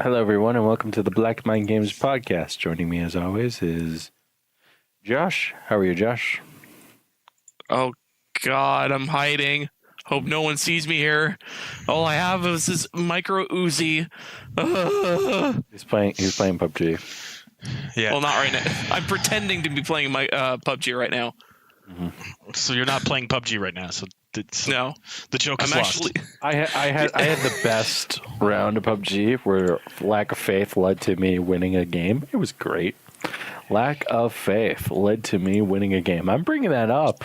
Hello, everyone, and welcome to the Black Mind Games podcast. Joining me, as always, is Josh. How are you, Josh? Oh, God, I'm hiding. Hope no one sees me here. All I have is this micro Uzi. He's playing PUBG. Yeah. Well, not right now. I'm pretending to be playing my PUBG right now. Mm-hmm. So you're not playing PUBG right now. So No, the joke is I'm lost. actually. I had the best round of PUBG where lack of faith led to me winning a game. It was great. Lack of faith led to me winning a game. I'm bringing that up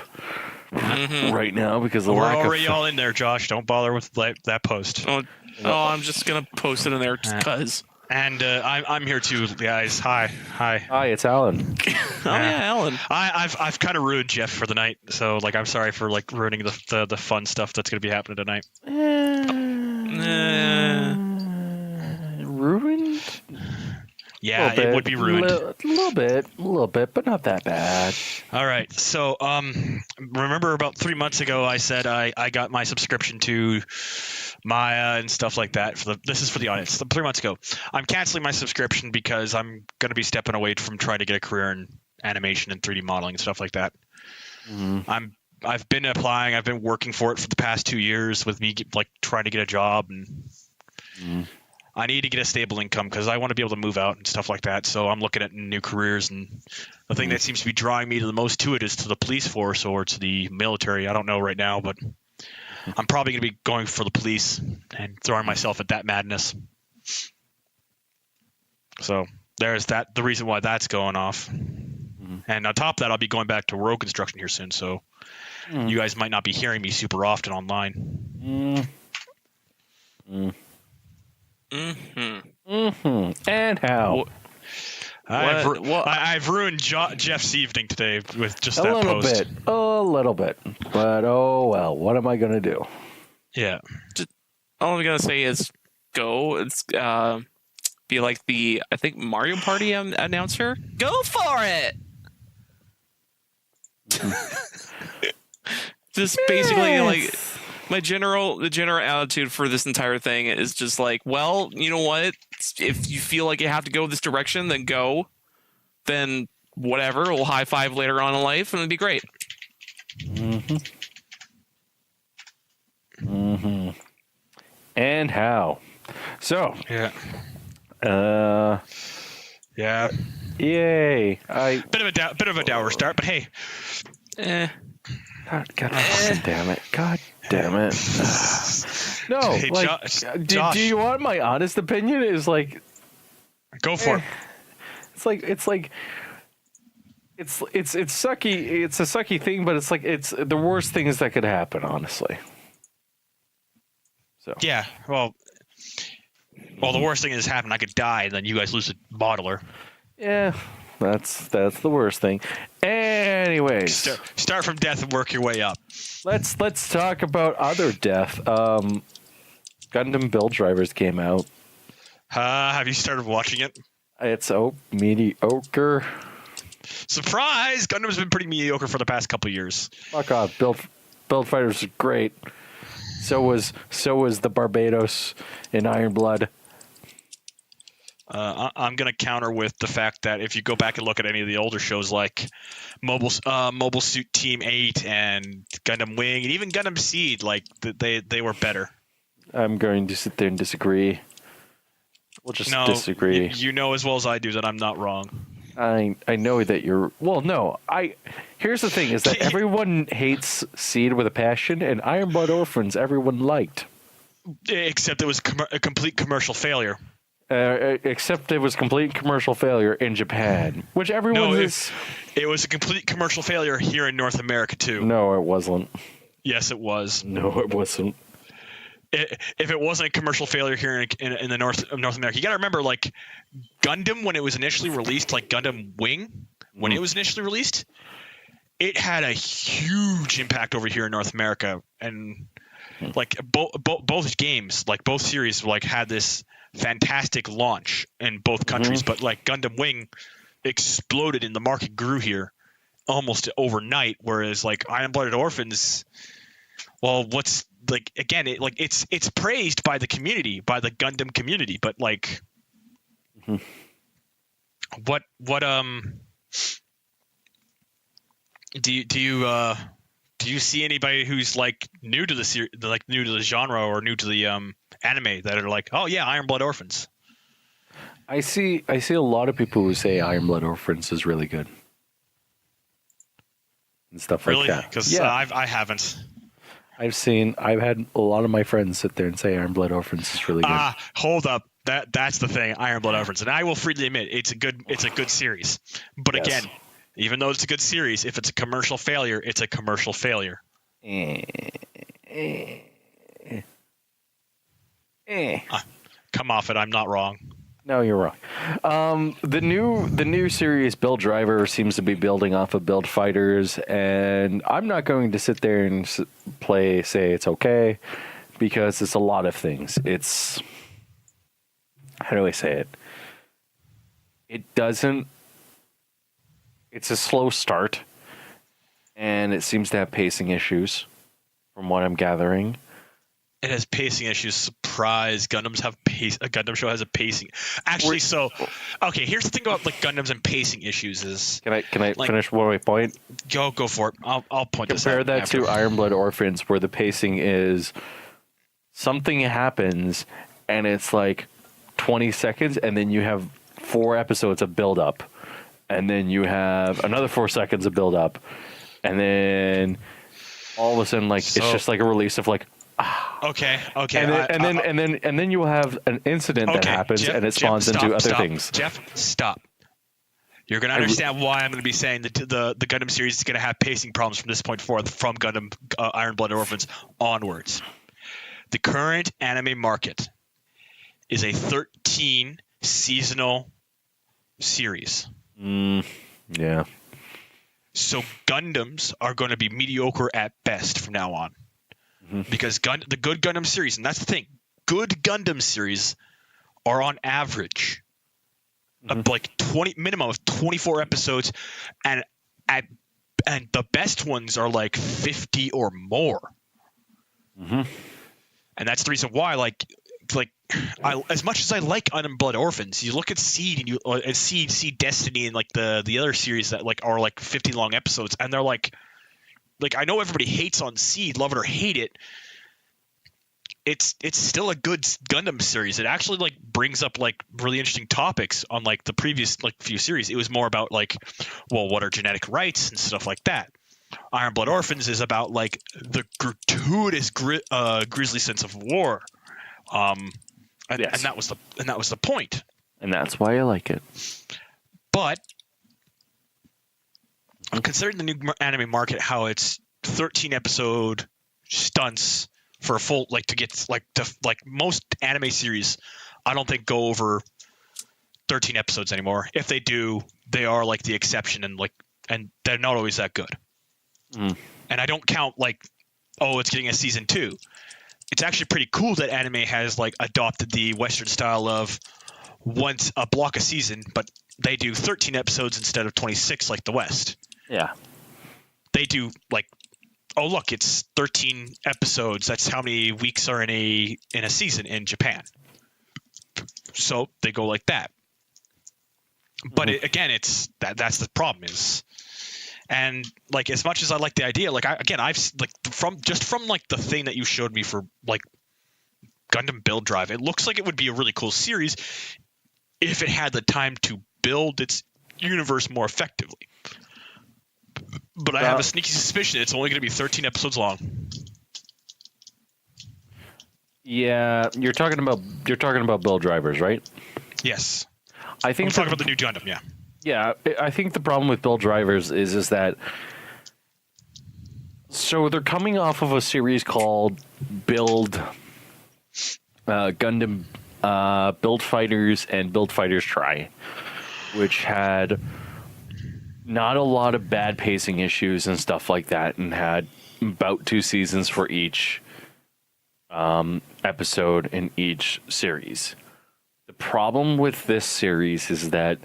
right now because We're already all in there, Josh. Don't bother with that post. Oh, I'm just gonna post it in there just cause. And I'm here too, guys. Hi. Hi, it's Allan. Oh yeah, Allan. I've kind of ruined Jeff for the night, so I'm sorry for ruining the fun stuff that's gonna be happening tonight. Ruined? Yeah, it would be ruined. A little bit, but not that bad. All right. So, remember about 3 months ago, I said I got my subscription to Maya and stuff like that. This is for the audience. 3 months ago, I'm canceling my subscription because I'm going to be stepping away from trying to get a career in animation and 3D modeling and stuff like that. Mm-hmm. I've been applying. I've been working for it for the past 2 years with me trying to get a job, and I need to get a stable income because I want to be able to move out and stuff like that. So I'm looking at new careers, and the thing that seems to be drawing me the most to it is to the police force or to the military. I don't know right now, but I'm probably going to be going for the police and throwing myself at that madness. So there's that. The reason why that's going off. And on top of that, I'll be going back to road construction here soon. So you guys might not be hearing me super often online. And how? I've ruined Jeff's evening today with just that post. A little bit. But oh well, what am I going to do? Yeah. All I'm gonna say is go. It's be like the Mario Party announcer. Go for it. Just basically like the general attitude for this entire thing is just like, well, you know what? If you feel like you have to go this direction, then go. Then whatever, we'll high five later on in life, and it'd be great. And how? So yeah. Yay! Bit of a dour start, but hey. God damn it! God damn it! No, hey, do you want my honest opinion? Is like, go for it. It's sucky. It's a sucky thing, but it's the worst things that could happen, honestly. So yeah, well, the worst thing that's happened. I could die, and then you guys lose a modeler. Yeah, that's the worst thing. Anyways, start from death and work your way up. Let's talk about other death. Gundam Build Drivers came out. Have you started watching it? It's mediocre. Surprise! Gundam's been pretty mediocre for the past couple of years. Fuck off. Build Fighters are great. So was the Barbados in Iron Blood. I'm going to counter with the fact that if you go back and look at any of the older shows like Mobile Suit Team 8 and Gundam Wing and even Gundam Seed, like they were better. I'm going to sit there and disagree. We'll just No, disagree. you know as well as I do that I'm not wrong. I know that you're. Well, no. Here's the thing: is that everyone hates Seed with a passion, and Iron Blood Orphans everyone liked. Except it was a complete commercial failure. Except it was complete commercial failure in Japan, which everyone No, is. it was a complete commercial failure here in North America too. No, it wasn't. Yes, it was. No, it wasn't. If it wasn't a commercial failure here in the North America, you got to remember, like Gundam when it was initially released, like Gundam Wing when it was initially released, it had a huge impact over here in North America, and like both games, like both series, like had this fantastic launch in both countries. But like Gundam Wing exploded and the market grew here almost overnight, whereas like Iron Blooded Orphans, well, what's like again, it's praised by the community, by the Gundam community, but like what do you see anybody who's like new to the new to the genre or new to the anime that are like, oh yeah, Iron Blood Orphans? I see a lot of people who say Iron Blood Orphans is really good and stuff like that. Because I haven't. I've had a lot of my friends sit there and say Iron Blood Orphans is really good. Hold up. That's the thing, Iron Blood Orphans. And I will freely admit it's a good series. But Yes. again, even though it's a good series, if it's a commercial failure, it's a commercial failure. Come off it, I'm not wrong. No, you're wrong. The new series Build Driver seems to be building off of Build Fighters, and I'm not going to sit there and say it's okay, because it's a lot of things. It's, how do I say it? It's a slow start, and it seems to have pacing issues, from what I'm gathering. It has pacing issues. Surprise! Gundams have pace. A Gundam show has a pacing. Actually, okay. Here's the thing about like Gundams and pacing issues is. Can I like, finish one point? Go for it. I'll point this out. Compare that after. to Iron Blood Orphans, where the pacing is something happens and it's like 20 seconds, and then you have 4 episodes of build up, and then you have another 4 seconds of build up, and then all of a sudden, like, it's just like a release of like. Okay. And then you will have an incident that happens, Jeff, and it spawns into other stop. things. Jeff, stop. You're going to understand why I'm going to be saying that the Gundam series is going to have pacing problems from this point forward, from Gundam Iron Blood Orphans onwards. The current anime market is a 13 seasonal series. Yeah. So Gundams are going to be mediocre at best from now on. Because the good Gundam series, and that's the thing, good Gundam series are on average of like minimum of 24 episodes, and the best ones are like 50 or more. And that's the reason why, like as much as I like Iron Blood Orphans, you look at Seed and Seed Destiny and like the other series that like are like 50 long episodes, and they're like I know everybody hates on Seed, love it or hate it. It's still a good Gundam series. It actually like brings up like really interesting topics on like the previous like few series. It was more about like, well, what are genetic rights and stuff like that. Iron Blood Orphans is about like the gratuitous grisly sense of war. And that was the point. And that's why I like it. But considering the new anime market, how it's 13 episode stunts for a full, like to get like most anime series, I don't think go over 13 episodes anymore. If they do, they are like the exception, and they're not always that good. And I don't count like, oh, it's getting a season 2. It's actually pretty cool that anime has like adopted the Western style of once a block a season, but they do 13 episodes instead of 26 like the West. Yeah. They do like, oh look, it's 13 episodes. That's how many weeks are in a season in Japan. So they go like that. But again, it's that's the problem is, and like as much as I like the idea, like I've like from the thing that you showed me for like Gundam Build Drive. It looks like it would be a really cool series if it had the time to build its universe more effectively. But I have a sneaky suspicion it's only going to be 13 episodes long. Yeah, you're talking about build drivers, right? Yes. I think I'm talking about the new Gundam, yeah. Yeah, I think the problem with build drivers is that so they're coming off of a series called Build Gundam Build Fighters and Build Fighters Try, which had not a lot of bad pacing issues and stuff like that, and had about 2 seasons for each episode in each series. The problem with this series is that,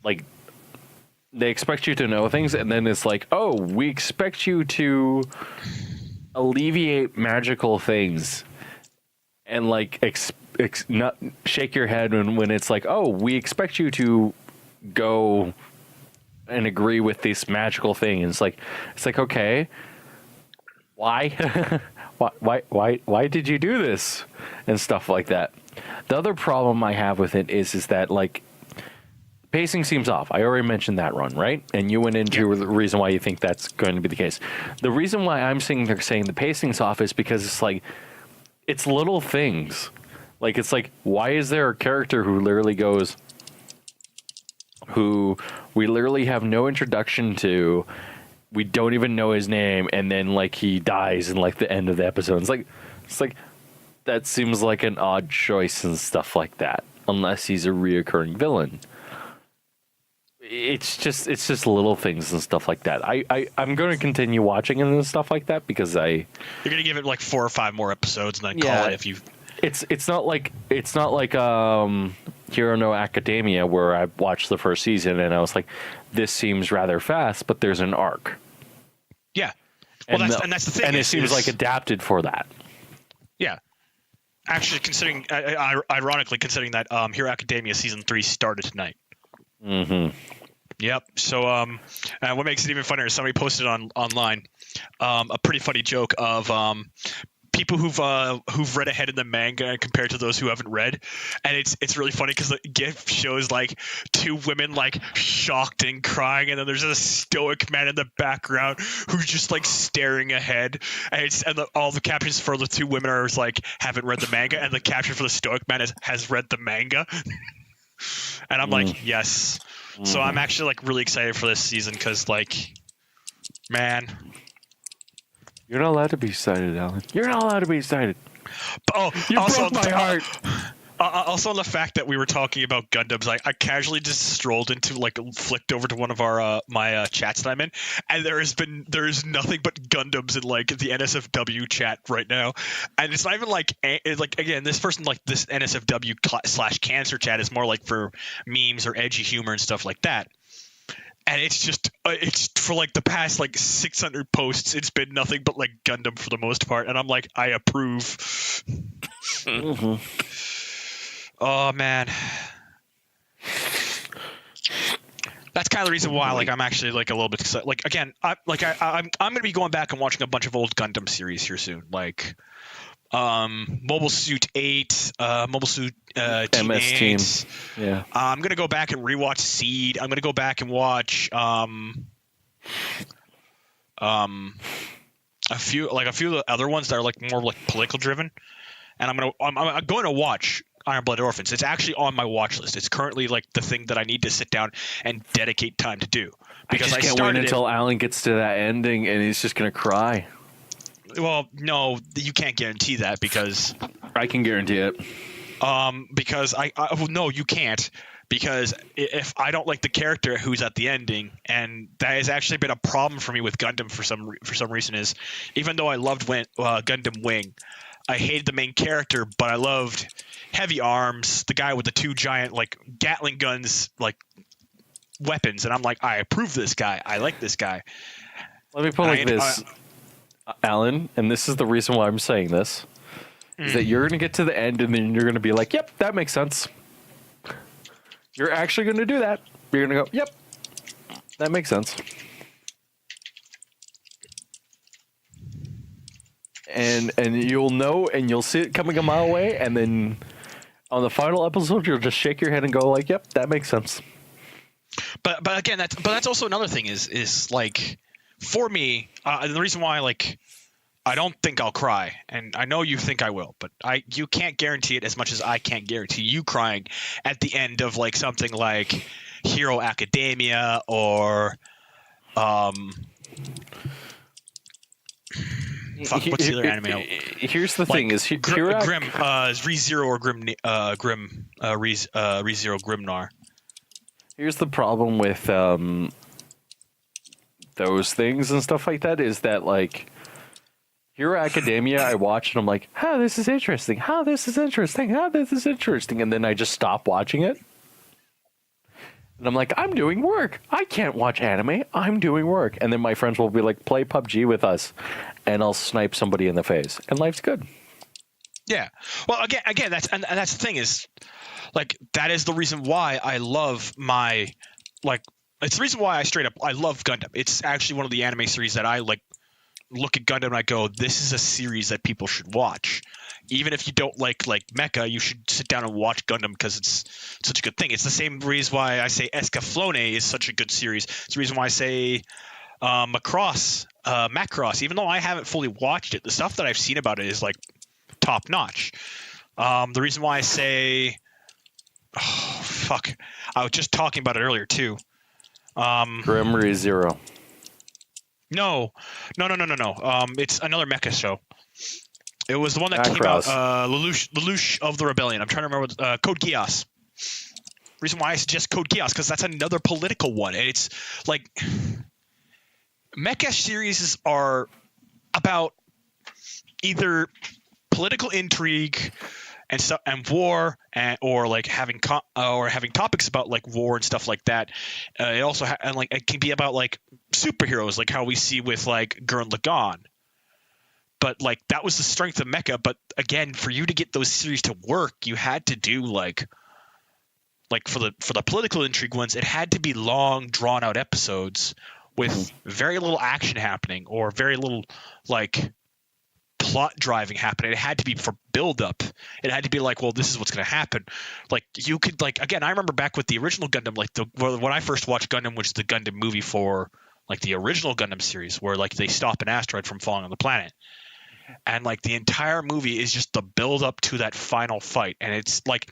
like, they expect you to know things, and then it's like, oh, we expect you to alleviate magical things, and like not shake your head when it's like, oh, we expect you to go and agree with this magical thing. And it's like okay, why? why did you do this and stuff like that. The other problem I have with it is that, like, pacing seems off. I already mentioned that run, right? And you went into the reason why you think that's going to be the case. The reason why I'm saying the pacing's off is because it's like, it's little things. Like, it's like, why is there a character who literally goes, who we literally have no introduction to, we don't even know his name, and then, like, he dies in, like, the end of the episode. It's like that seems like an odd choice and stuff like that, unless he's a reoccurring villain. It's just little things and stuff like that. I'm going to continue watching it and stuff like that because you're going to give it like 4 or 5 more episodes and then call it if you. It's not like Hero No Academia, where I watched the first season and I was like, this seems rather fast, but there's an arc. Yeah. Well, that's the thing. And it seems like adapted for that. Yeah. Actually, ironically, considering that Hero Academia season 3 started tonight. Mm-hmm. Yep. So, what makes it even funnier is somebody posted online a pretty funny joke of people who've read ahead in the manga compared to those who haven't read, and it's really funny because the GIF shows like 2 women like shocked and crying, and then there's a stoic man in the background who's just like staring ahead, and all the captions for the 2 women are like haven't read the manga, and the caption for the stoic man has read the manga. And I'm like, yes. So I'm actually like really excited for this season because, like, man, you're not allowed to be excited, Allan. You're not allowed to be excited. Oh, you broke my heart. Also, on the fact that we were talking about Gundams, I casually just strolled into, like, flicked over to one of our my chats that I'm in, and there is nothing but Gundams in like the NSFW chat right now, and it's not even like again, this person, like, this NSFW / cancer chat is more like for memes or edgy humor and stuff like that. And it's just, it's for like the past like 600 posts, it's been nothing but like Gundam for the most part. And I'm like, I approve. Mm-hmm. Oh, man. That's kind of the reason why, like, I'm actually like a little bit excited. Like, again, I'm going to be going back and watching a bunch of old Gundam series here soon. Like, Mobile Suit 8, Mobile Suit Team MS 8. Team. Yeah. I'm gonna go back and rewatch Seed. I'm gonna go back and watch a few of the other ones that are like more like political driven. And I'm going to watch Iron Blooded Orphans. It's actually on my watch list. It's currently like the thing that I need to sit down and dedicate time to do. Because I just can't wait until Allan gets to that ending and he's just gonna cry. Well, no, you can't guarantee that because I can guarantee it. Because well, no, you can't, because if I don't like the character who's at the ending, and that has actually been a problem for me with Gundam for some reason, is even though I loved Gundam Wing, I hated the main character, but I loved Heavy Arms, the guy with the 2 giant like Gatling guns, like weapons, and I'm like, I approve this guy, I like this guy. Let me put it like this, Allan, and this is the reason why I'm saying this. Is that you're going to get to the end and then you're going to be like, yep, that makes sense. You're actually going to do that. You're going to go, yep, that makes sense. and you'll know, and you'll see it coming a mile away, and then on the final episode, you'll just shake your head and go like, "Yep, that makes sense." But again, that's also another thing is like, for me, the reason why like I don't think I'll cry, and I know you think I will, but you can't guarantee it as much as I can't guarantee you crying at the end of like something like Hero Academia or fuck, what's the other anime? Here's the thing: is Grim ReZero or ReZero Grimnar. Here's the problem with those things and stuff like that is that like Hero Academia, I watch and I'm like, "Oh, this is interesting. How this is interesting. How this is interesting," and then I just stop watching it. And I'm like, I'm doing work. I can't watch anime. I'm doing work. And then my friends will be like, play PUBG with us. And I'll snipe somebody in the face. And life's good. Yeah. Well, again, that's the thing is, like, that is the reason why I love my, like, it's the reason why I love Gundam. It's actually one of the anime series that I, like, look at Gundam and I go, this is a series that people should watch. Even if you don't like mecha, you should sit down and watch Gundam because it's such a good thing. It's the same reason why I say Escaflowne is such a good series. It's the reason why I say Macross, even though I haven't fully watched it, the stuff that I've seen about it is like top notch. The reason why I say, oh fuck, I was just talking about it earlier too. Grim ReZero. No. It's another mecha show. It was the one that came out, Lelouch of the Rebellion. I'm trying to remember Code Geass. Reason why I suggest Code Geass because that's another political one, and it's like mecha series are about either political intrigue and war, or like having topics about like war and stuff like that. It also and like it can be about like superheroes, like how we see with like Gurren Lagann. But like that was the strength of mecha. But again, for you to get those series to work, you had to do like for the political intrigue ones, it had to be long, drawn out episodes with very little action happening or very little like plot driving happening. It had to be for build up. It had to be like, well, this is what's going to happen. Like you could like again, I remember back with the original Gundam, like when I first watched Gundam, which is the Gundam movie for like the original Gundam series, where like they stop an asteroid from falling on the planet. And like the entire movie is just the build up to that final fight, and it's like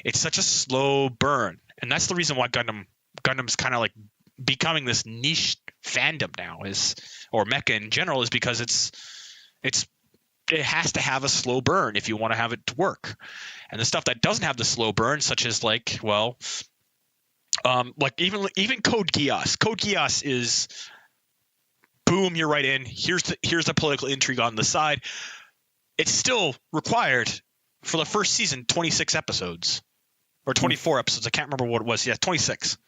it's such a slow burn, and that's the reason why Gundam's kind of like becoming this niche fandom now, or mecha in general, is because it has to have a slow burn if you want to have it to work. And the stuff that doesn't have the slow burn, such as like like even Code Geass. Code Geass is boom, you're right in. Here's the political intrigue on the side. It's still required for the first season 26 episodes or 24 episodes. I can't remember what it was. Yeah, 26.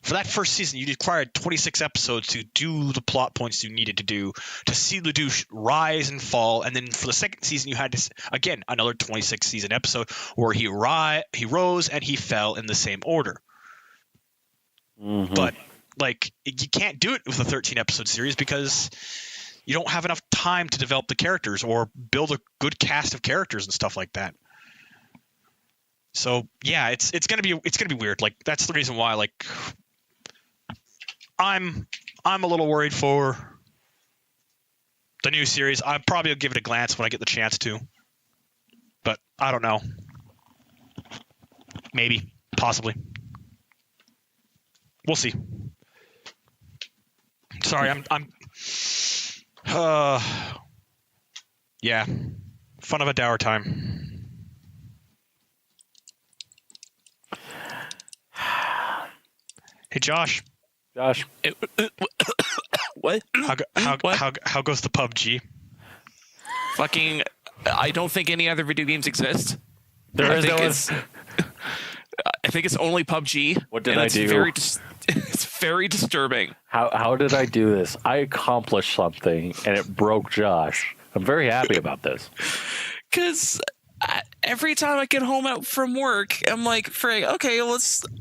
For that first season, you required 26 episodes to do the plot points you needed to do to see Lelouch rise and fall. And then for the second season, you had to, again, another 26 season episode where he rose and he fell in the same order. Mm-hmm. But like you can't do it with a 13 episode series because you don't have enough time to develop the characters or build a good cast of characters and stuff like that. So yeah, it's gonna be weird. Like that's the reason why like I'm a little worried for the new series. I probably will give it a glance when I get the chance to, but I don't know. Maybe, possibly. We'll see. Sorry, I'm yeah. Fun of a dour time. Hey Josh. What? How goes the PUBG? Fucking I don't think any other video games exist. I think it's only PUBG. What did I do? It's very disturbing. How did I do this? I accomplished something, and it broke Josh. I'm very happy about this. Because every time I get home out from work, I'm like, Frig, okay,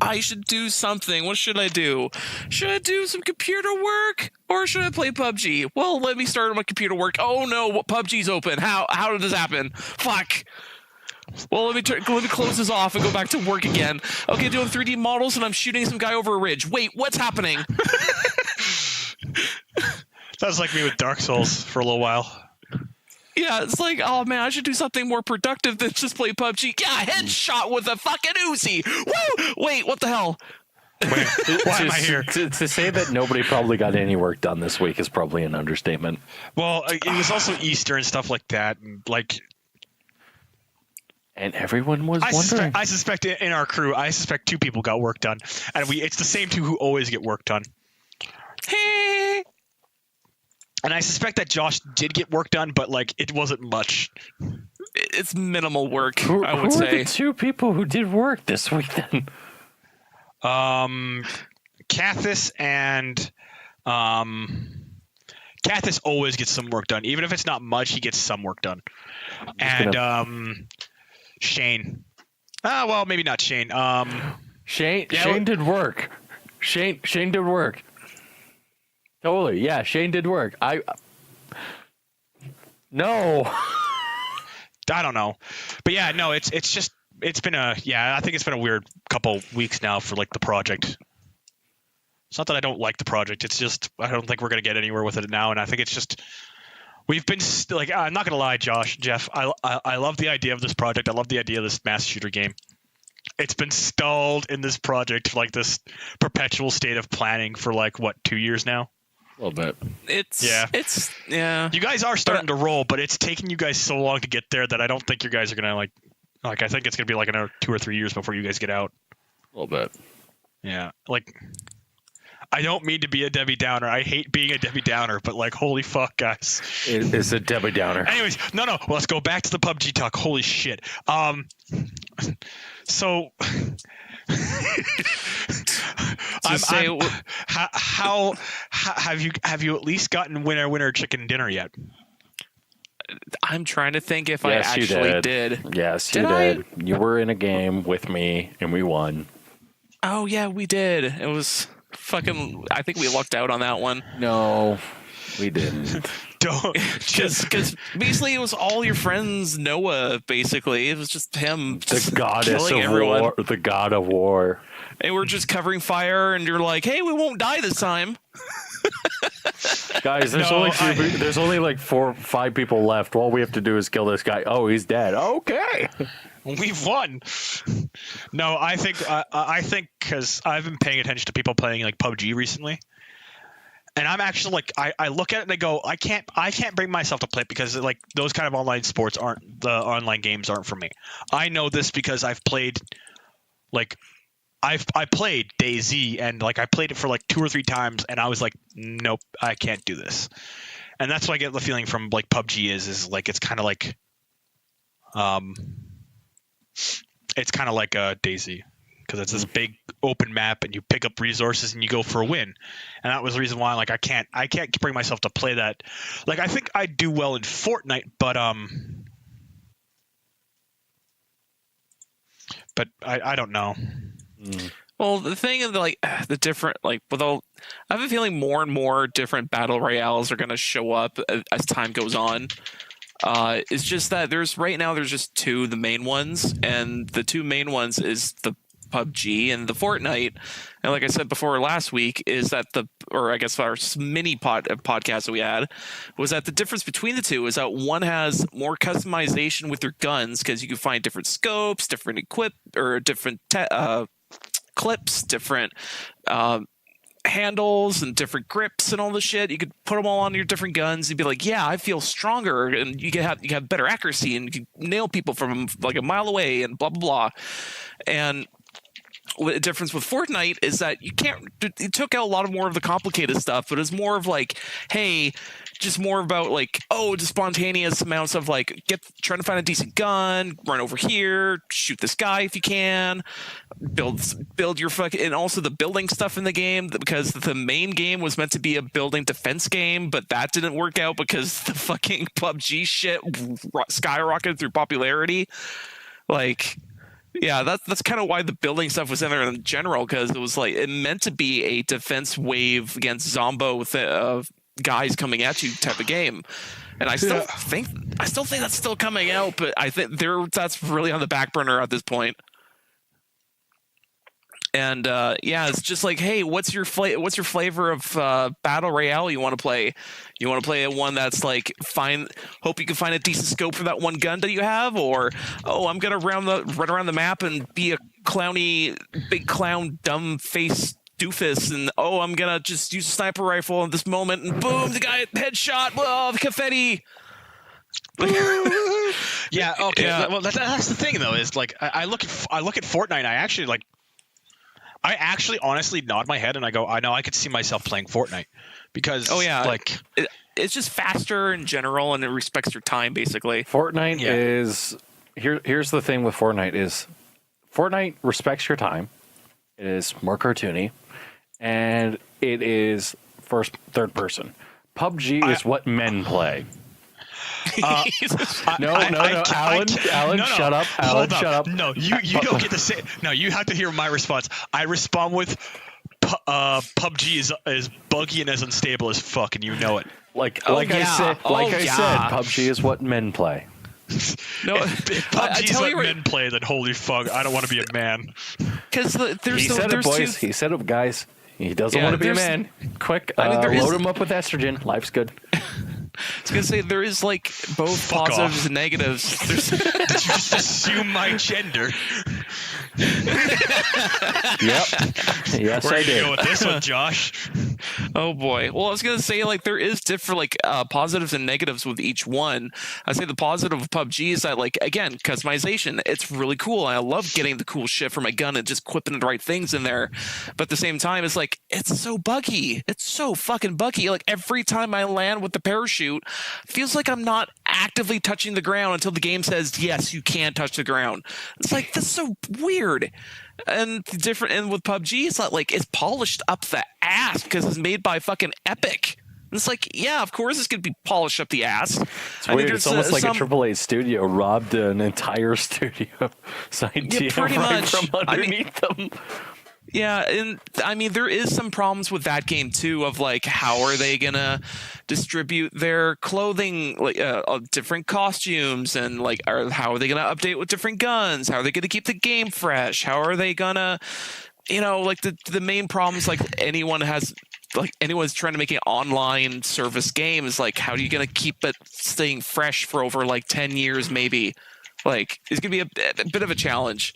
I should do something. What should I do? Should I do some computer work or should I play PUBG? Well, let me start on my computer work. Oh no, PUBG's open. How did this happen? Fuck. Well, let me close this off and go back to work again. Okay, doing 3D models and I'm shooting some guy over a ridge. Wait, what's happening? Sounds like me with Dark Souls for a little while. Yeah, it's like, oh man, I should do something more productive than just play PUBG. Yeah, headshot with a fucking Uzi. Woo! Wait, what the hell? Wait, why am I here? To say that nobody probably got any work done this week is probably an understatement. Well, it was also Easter and stuff like that, and like. And everyone was wondering. I suspect in our crew, I suspect 2 people got work done, and it's the same 2 who always get work done. Hey. And I suspect that Josh did get work done, but like it wasn't much. It's minimal work, I would say. Who are the 2 people who did work this week then? Cathis and Cathis always gets some work done. Even if it's not much, he gets some work done. And Shane. Well, maybe not Shane. Shane did work. Shane did work. Totally. Yeah, Shane did work. No. I don't know. But yeah, no, it's been I think it's been a weird couple weeks now for like the project. It's not that I don't like the project. It's just I don't think we're going to get anywhere with it now, and I think it's just we've been like I'm not going to lie, Jeff, I love the idea of this project. I love the idea of this mass shooter game. It's been stalled in this project, like this perpetual state of planning for like what 2 years now. A little bit. It's You guys are starting to roll, but it's taking you guys so long to get there that I don't think you guys are gonna like I think it's gonna be like another 2 or 3 years before you guys get out. A little bit. Yeah. Like I don't mean to be a Debbie Downer. I hate being a Debbie Downer, but like holy fuck, guys. It's a Debbie Downer. Anyways, no. Let's go back to the PUBG talk. Holy shit. So how have you at least gotten winner chicken dinner yet? I'm trying to think if I actually did. Yes, you did. You were in a game with me and we won. Oh yeah, we did. It was fucking. I think we lucked out on that one. No, we didn't. Don't because basically it was all your friends. Noah, basically, it was just him. The goddess of everyone. war. The god of war. And we're just covering fire, and you're like, "Hey, we won't die this time." Guys, there's only like 4 or 5 people left. All we have to do is kill this guy. Oh, he's dead. Okay. We've won. No, I think because I've been paying attention to people playing like PUBG recently, and I'm actually like I look at it and I go I can't bring myself to play it because like those kind of online sports aren't the online games aren't for me. I know this because I've played like I played DayZ and like I played it for like 2 or 3 times and I was like nope, I can't do this. And that's why I get the feeling from like PUBG is like it's kind of like it's kind of like a DayZ because it's this big open map and you pick up resources and you go for a win. And that was the reason why like I can't bring myself to play that. Like I think I do well in Fortnite, but I don't know. Well, the thing is like the different like with all, I have a feeling more and more different battle royales are going to show up as time goes on. It's just that there's just 2 the main ones, and the 2 main ones is the PUBG and the Fortnite. And like I said before last week, is that or I guess our mini podcast that we had was that the difference between the 2 is that one has more customization with your guns because you can find different scopes, different different clips, different handles and different grips and all the shit. You could put them all on your different guns and be like, yeah, I feel stronger, and you can have better accuracy and you can nail people from like a mile away and blah blah blah. And the difference with Fortnite is that you can't. It took out a lot of more of the complicated stuff, but it's more of like, hey, just more about like, oh, just spontaneous amounts of like trying to find a decent gun, run over here, shoot this guy if you can, build your fucking, and also the building stuff in the game, because the main game was meant to be a building defense game, but that didn't work out because the fucking PUBG shit skyrocketed through popularity. Like, yeah, that's kind of why the building stuff was in there in general, because it was like it meant to be a defense wave against Zombo with guys coming at you type of game. And I still think that's still coming out, but I think that's really on the back burner at this point. And it's just like, hey, what's your flavor of battle royale you want to play? You want to play one that's like hope you can find a decent scope for that one gun that you have, or I'm gonna run around the map and be a big clown dumb face doofus, and I'm gonna just use a sniper rifle in this moment, and boom, the guy headshot, the confetti. Yeah, okay. Yeah. Well, that's the thing though, is like I look at Fortnite. I actually honestly nod my head and I go, I know I could see myself playing Fortnite because it's just faster in general and it respects your time basically. Fortnite is here's the thing with Fortnite is Fortnite respects your time. It is more cartoony and it is third person. PUBG is what men play. No, Allan, shut up. Allan, shut up. No, you don't get to say. No, you have to hear my response. I respond with, PUBG is as buggy and as unstable as fuck, and you know it. I said, PUBG is what men play. No, if PUBG is what men play, then holy fuck, I don't want to be a man. Because He said it, boys. He said it, guys. He doesn't want to be a man. Quick, load him up with estrogen. Life's good. I was gonna say there is like both positives and negatives. Did you just assume my gender? Yep. Yes, Where I are you did. going with this one, Josh? Oh boy. Well, I was gonna say like there is different like positives and negatives with each one. I'd say the positive of PUBG is that like again customization. It's really cool. I love getting the cool shit for my gun and just equipping the right things in there. But at the same time, it's like it's so buggy. It's so fucking buggy. Like every time I land with the parachute, feels like I'm not actively touching the ground until the game says yes, you can touch the ground. It's like that's so weird. And with PUBG, it's not like it's polished up the ass because it's made by fucking Epic. And it's like, yeah, of course it's gonna be polished up the ass. It's weird. It's almost like a AAA studio robbed an entire studio idea pretty right much. from underneath them. Yeah, and I mean there is some problems with that game too of like how are they gonna distribute their clothing, like different costumes, and like how are they gonna update with different guns? How are they gonna keep the game fresh? How are they gonna, like the main problems like anyone's trying to make an online service game is like how are you gonna keep it staying fresh for over like 10 years maybe? Like it's gonna be a bit of a challenge.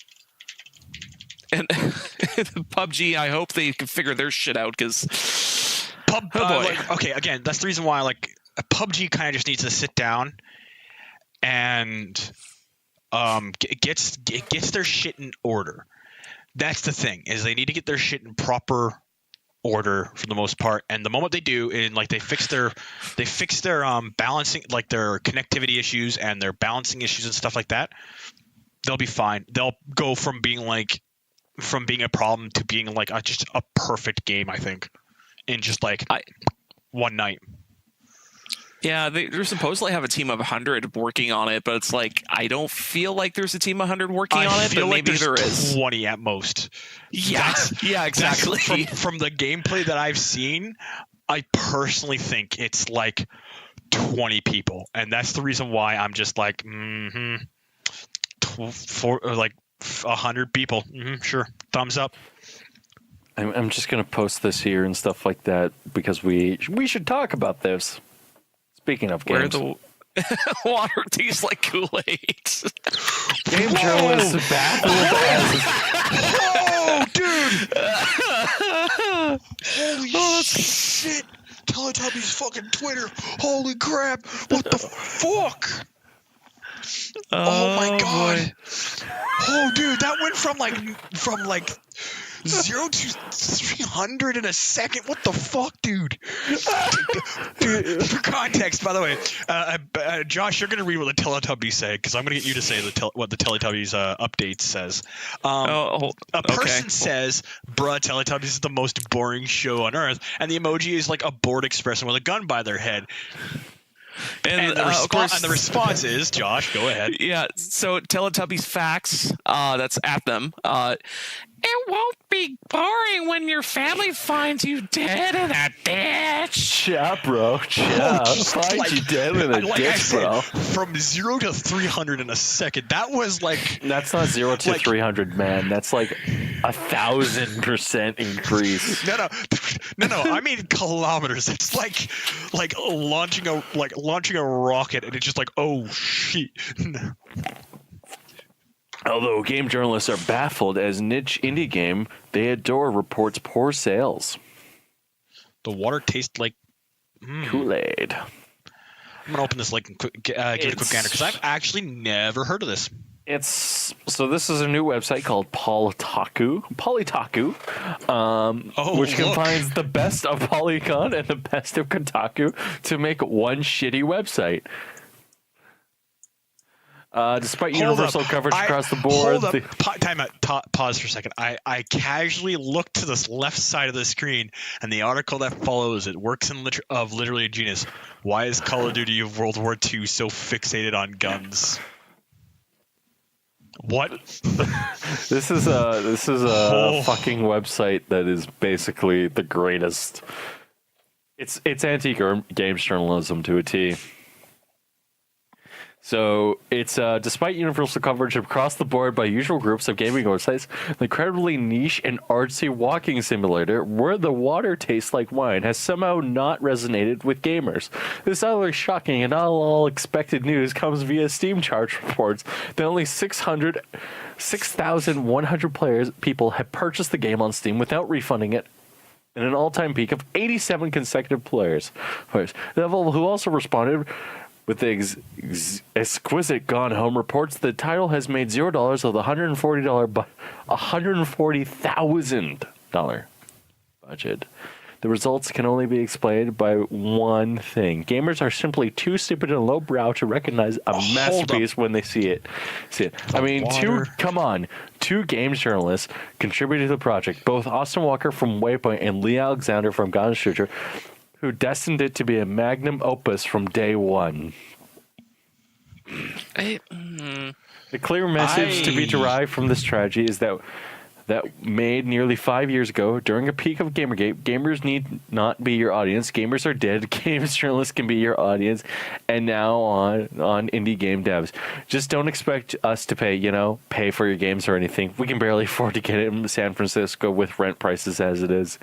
And PUBG, I hope they can figure their shit out because okay, again, that's the reason why like PUBG kind of just needs to sit down and gets their shit in order. That's the thing, is they need to get their shit in proper order for the most part. And the moment they do, and like they fix their balancing, like their connectivity issues and their balancing issues and stuff like that, they'll be fine. They'll go from being a problem to being like just a perfect game, I think, in just like one night. Yeah, they're supposedly have a team of 100 working on it, but it's like I don't feel like there's a team of 100 working on it, but like maybe there is 20 at most. Yeah, exactly. From the gameplay that I've seen, I personally think it's like 20 people, and that's the reason why I'm just like, for like 100 people, sure, thumbs up. I'm just gonna post this here and stuff like that because we should talk about this. Speaking of games, where the water tastes like Kool-Aid. Game journalist bathroom. Oh, dude! Holy shit! Teletubbies fucking Twitter. Holy crap! What the fuck? Oh my boy. god. Oh dude, that went from like 0 to 300 in a second. What the fuck, dude? Dude, for context, by the way, Josh, you're gonna read what the Teletubbies say because I'm gonna get you to say what the Teletubbies update says. A person says, "Bruh, Teletubbies is the most boring show on earth," and the emoji is like a bored expression with a gun by their head. And the response is, Josh, go ahead. Yeah, so Teletubbies facts, that's at them. It won't be boring when your family finds you dead in a ditch. Yeah, bro. Yeah, find you dead in a ditch, bro. From 0 to 300 in a second. That was like... That's not 0 to 300, man. That's like 1,000% increase. No. I mean kilometers. It's like launching a rocket, and it's just like, oh shit. Although game journalists are baffled as niche indie game they adore reports poor sales. The water tastes like Kool-Aid. I'm gonna open this link and give it a quick gander because I've actually never heard of this. This is a new website called Polytaku, which combines the best of Polygon and the best of Kotaku to make one shitty website. Despite universal coverage across the board. Time out. Pause for a second. I casually looked to this left side of the screen, and the article that follows it works in literally a genius. Why is Call of Duty of World War II so fixated on guns? What? This is a fucking website that is basically the greatest. It's anti-games journalism to a T. So it's despite universal coverage across the board by usual groups of gaming websites, the incredibly niche and artsy walking simulator where the water tastes like wine has somehow not resonated with gamers. This utterly shocking and not all expected news comes via Steam chart reports that only 6,100 people have purchased the game on Steam without refunding it. And an all-time peak of 87 consecutive players. Neville, who also responded with the exquisite Gone Home, reports the title has made $0 of the $140,000 budget. The results can only be explained by one thing. Gamers are simply too stupid and lowbrow to recognize a masterpiece when they see it. I mean, two games journalists contributed to the project, both Austin Walker from Waypoint and Lee Alexander from Gone Shooter, who destined it to be a magnum opus from day one. The clear message to be derived from this tragedy is that made nearly 5 years ago during a peak of Gamergate, gamers need not be your audience. Gamers are dead. Games journalists can be your audience. And now on indie game devs. Just don't expect us to pay for your games or anything. We can barely afford to get it in San Francisco with rent prices as it is.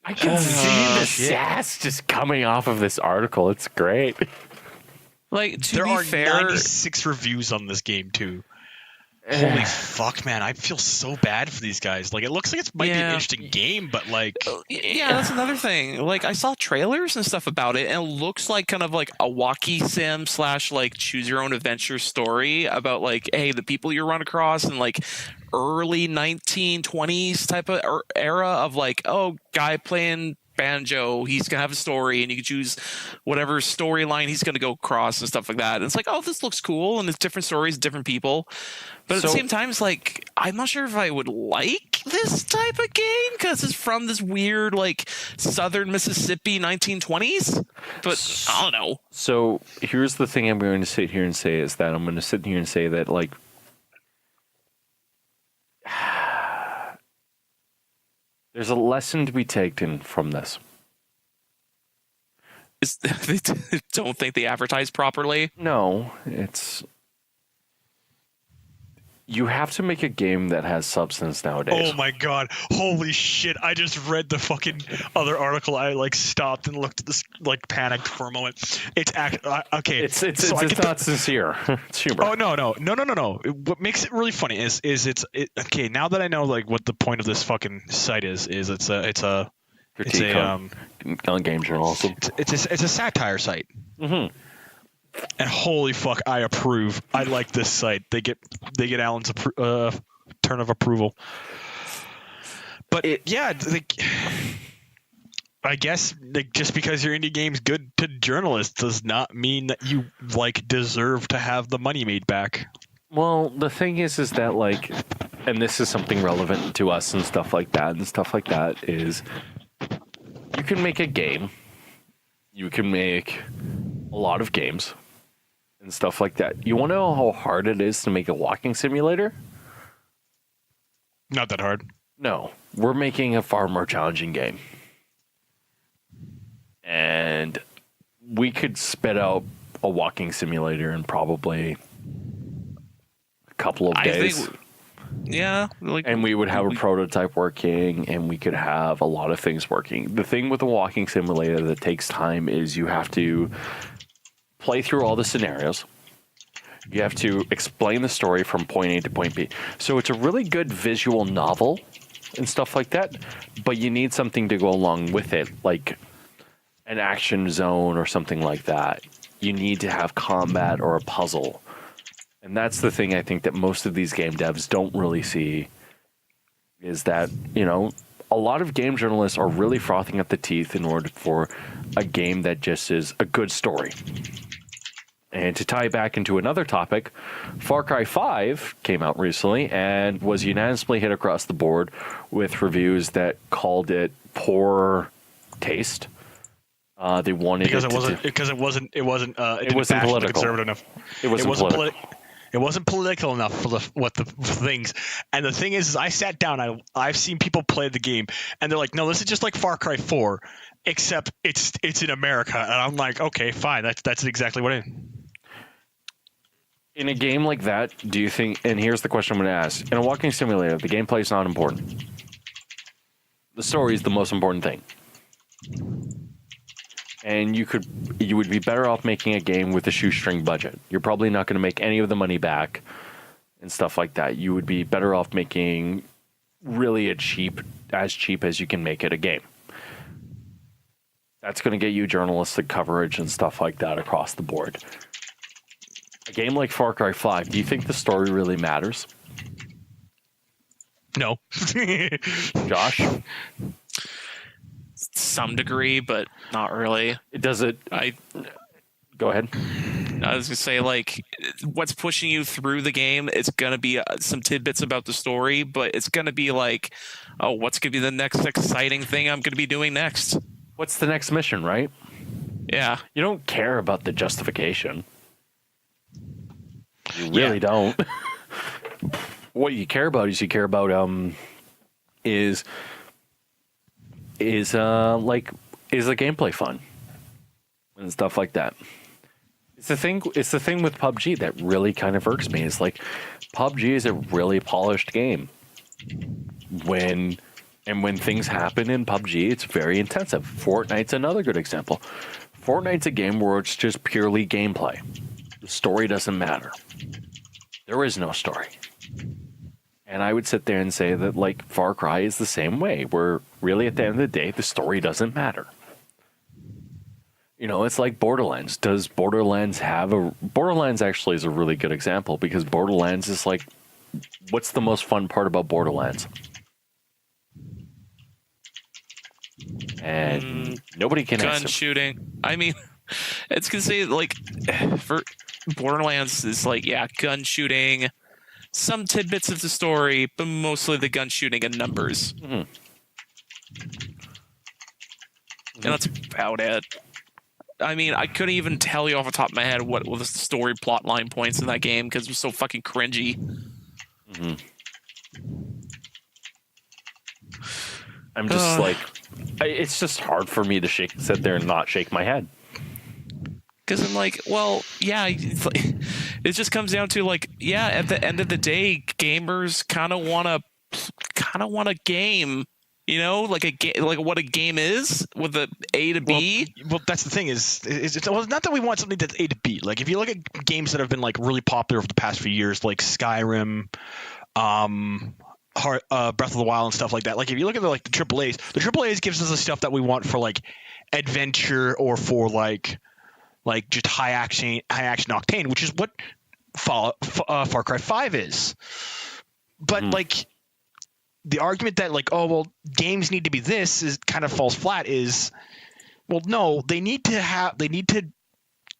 I can see the sass just coming off of this article. It's great. There are 96 reviews on this game too. Holy fuck, man! I feel so bad for these guys. It looks like it might be an interesting game, but yeah, that's another thing. I saw trailers and stuff about it, and it looks like kind of like a walkie sim / choose your own adventure story about hey, the people you run across and early 1920s type of era of guy playing banjo, he's gonna have a story and you can choose whatever storyline he's gonna go across and stuff like that. And it's this looks cool and it's different stories, different people, but at the same time it's I'm not sure if I would like this type of game because it's from this weird southern Mississippi 1920s, but I don't know. So here's the thing I'm going to sit here and say is that I'm going to sit here and say that there's a lesson to be taken from this. They don't think they advertise properly? No, you have to make a game that has substance nowadays. Oh my god. Holy shit. I just read the fucking other article. I stopped and looked at this, panicked for a moment. It's okay. It's not sincere. It's humor. Oh no. What makes it really funny is okay, now that I know what the point of this fucking site is it's a critique on game journalism. It's a satire site. Mm-hmm. And holy fuck, I approve. I like this site. They get Allan's turn of approval. But I guess just because your indie game's good to journalists does not mean that you deserve to have the money made back. Well, the thing is that like, and this is something relevant to us and stuff like that, is you can make a game, you can make a lot of games and stuff like that. You want to know how hard it is to make a walking simulator? Not that hard. No, we're making a far more challenging game. And we could spit out a walking simulator in probably a couple of days. And we would have a prototype working, and we could have a lot of things working. The thing with a walking simulator that takes time is you have to play through all the scenarios. You have to explain the story from point A to point B. So it's a really good visual novel and stuff like that, but you need something to go along with it, like an action zone or something like that. You need to have combat or a puzzle. And that's the thing I think that most of these game devs don't really see, is that, you know, a lot of game journalists are really frothing at the teeth in order for a game that just is a good story. And to tie back into another topic, Far Cry 5 came out recently and was unanimously hit across the board with reviews that called it poor taste. They wanted it wasn't political. Conservative enough. It wasn't political enough for the things. And the thing is I sat down. I've seen people play the game, and they're like, "No, this is just like Far Cry 4, except it's in America." And I'm like, "Okay, fine. That's exactly what it is." In a game like that, do you think? And here's the question I'm going to ask: in a walking simulator, the gameplay is not important. The story is the most important thing. And you would be better off making a game with a shoestring budget. You're probably not going to make any of the money back and stuff like that. You would be better off making really as cheap as you can make it a game. That's going to get you journalistic coverage and stuff like that across the board. A game like Far Cry 5, do you think the story really matters? No. Josh? Some degree, but not really. Go ahead. I was gonna say, like, what's pushing you through the game? It's gonna be some tidbits about the story, but it's gonna be like, oh, what's gonna be the next exciting thing I'm gonna be doing next? What's the next mission, right? Yeah. You don't care about the justification. You really don't. What you care about is is the gameplay fun and stuff like that. It's the thing with PUBG that really kind of irks me. Is like PUBG is a really polished game. When things happen in PUBG, it's very intensive. Fortnite's another good example. Fortnite's a game where it's just purely gameplay. The story doesn't matter. There is no story. And I would sit there and say that, like, Far Cry is the same way, where really at the end of the day, the story doesn't matter. You know, it's like Borderlands. Does Borderlands Borderlands actually is a really good example, because Borderlands is like, what's the most fun part about Borderlands? And nobody can answer. Gun shooting. I mean, it's gonna say, like, for Borderlands is like, yeah, gun shooting, some tidbits of the story, but mostly the gun shooting and numbers. Mm-hmm. And that's about it. I mean, I couldn't even tell you off the top of my head what was the story plot line points in that game, because it was so fucking cringy. Mm-hmm. I'm just it's just hard for me to sit there and not shake my head. Because I'm like, well, yeah, it just comes down to, like, yeah, at the end of the day, gamers kind of want a game, you know, like like what a game is with the A to B. Well, that's the thing it's not that we want something that's A to B. Like, if you look at games that have been, like, really popular over the past few years, like Skyrim, Breath of the Wild and stuff like that. Like, if you look at the AAAs, the AAAs gives us the stuff that we want for, like, adventure or for, like, like just high action octane, which is what Far Cry 5 is. But like the argument that like, oh well, games need to be this is kind of falls flat. Is, well, no, they need to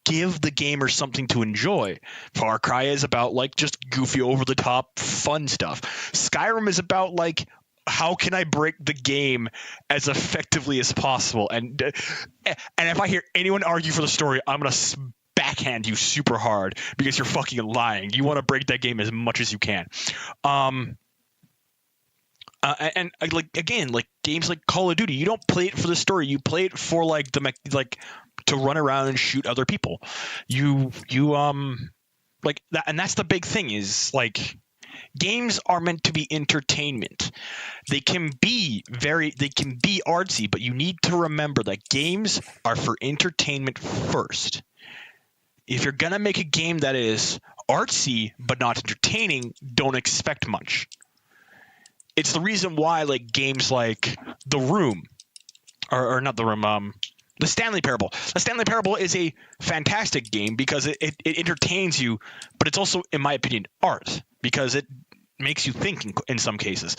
give the gamer something to enjoy. Far Cry is about like just goofy, over the top, fun stuff. Skyrim is about like, how can I break the game as effectively as possible? And if I hear anyone argue for the story, I'm gonna backhand you super hard because you're fucking lying. You want to break that game as much as you can. And like, again, like games like Call of Duty, you don't play it for the story. You play it for like to run around and shoot other people. You like that, and that's the big thing is like, games are meant to be entertainment. They can be artsy, but you need to remember that games are for entertainment first. If you're gonna make a game that is artsy but not entertaining, don't expect much. It's the reason why like games like The Room, or not The Room, The Stanley Parable. The Stanley Parable is a fantastic game because it entertains you, but it's also, in my opinion, art because it makes you think in some cases.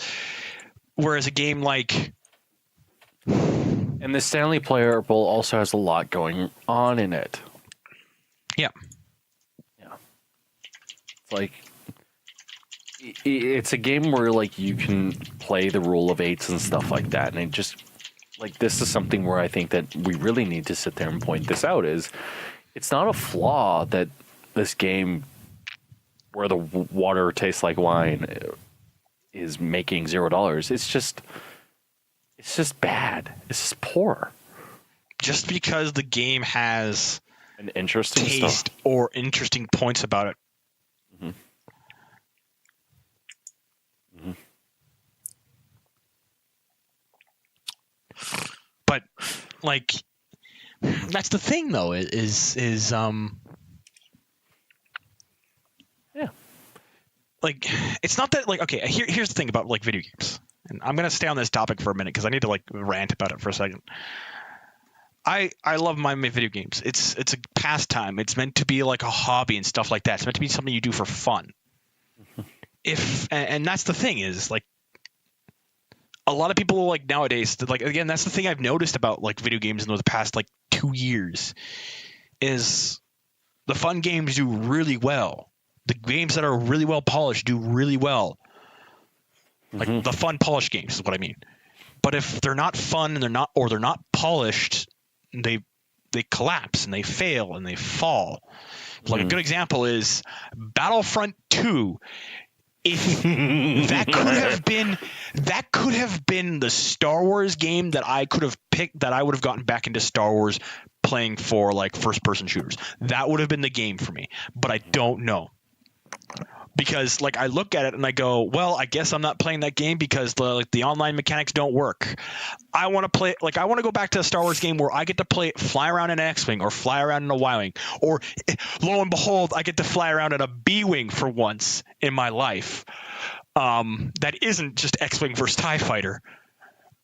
Whereas a game like... And the Stanley Parable also has a lot going on in it. Yeah. Yeah. It's like... It's a game where like you can play the rule of eights and stuff like that, and it just like, this is something where I think that we really need to sit there and point this out. Is it's not a flaw that this game, where the water tastes like wine, is making $0. It's just bad. It's just poor. Just because the game has an interesting taste stuff or interesting points about it. Mm-hmm. But like, that's the thing though, is yeah, like, it's not that like, okay, here's the thing about like video games, and I'm gonna stay on this topic for a minute because I need to like rant about it for a second. I love my video games. It's a pastime. It's meant to be like a hobby and stuff like that. It's meant to be something you do for fun. And that's the thing is like, a lot of people like nowadays, like, again, that's the thing I've noticed about like video games in the past like 2 years, is the fun games do really well. The games that are really well polished do really well. Like the fun polished games is what I mean. But if they're not fun and they're not polished, they collapse and they fail and they fall. Like a good example is Battlefront 2. If that could have been the Star Wars game that I could have picked, that I would have gotten back into Star Wars playing for like first person shooters. That would have been the game for me, but I don't know. Because like, I look at it and I go, well, I guess I'm not playing that game because the online mechanics don't work. I want to go back to a Star Wars game where I get to fly around in an X-Wing or fly around in a Y-Wing, or lo and behold, I get to fly around in a B-Wing for once in my life. That isn't just X-Wing versus TIE Fighter.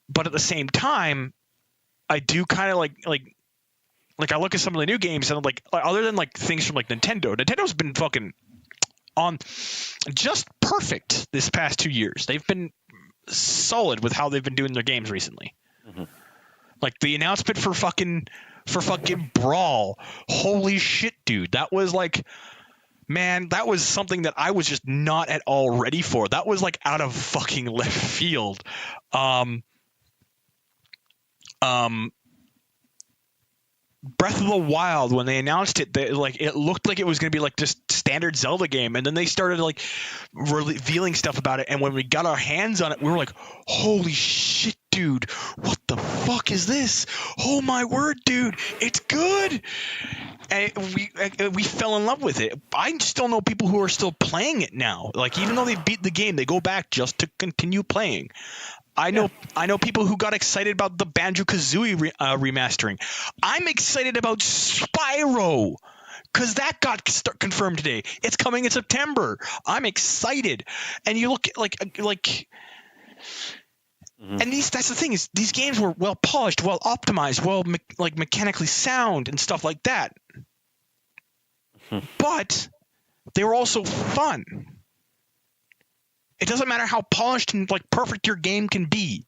But at the same time, I do kind of like I look at some of the new games and I'm like, other than like things from like Nintendo's been fucking on just perfect this past 2 years. They've been solid with how they've been doing their games recently. Like the announcement for fucking Brawl. Holy shit, dude. That was like, man, that was something that I was just not at all ready for. That was like out of fucking left field. Breath of the Wild, when they announced it, it looked like it was going to be like just standard Zelda game, and then they started like revealing stuff about it, and when we got our hands on it, we were like, holy shit, dude, what the fuck is this? Oh my word, dude, it's good. And we fell in love with it. I still know people who are still playing it now. Like, even though they beat the game, they go back just to continue playing. I know people who got excited about the Banjo-Kazooie remastering. I'm excited about Spyro because that got confirmed today. It's coming in September. I'm excited. And you look at like and that's the thing, is these games were well polished, well optimized, well mechanically sound and stuff like that. but they were also fun. It doesn't matter how polished and like perfect your game can be.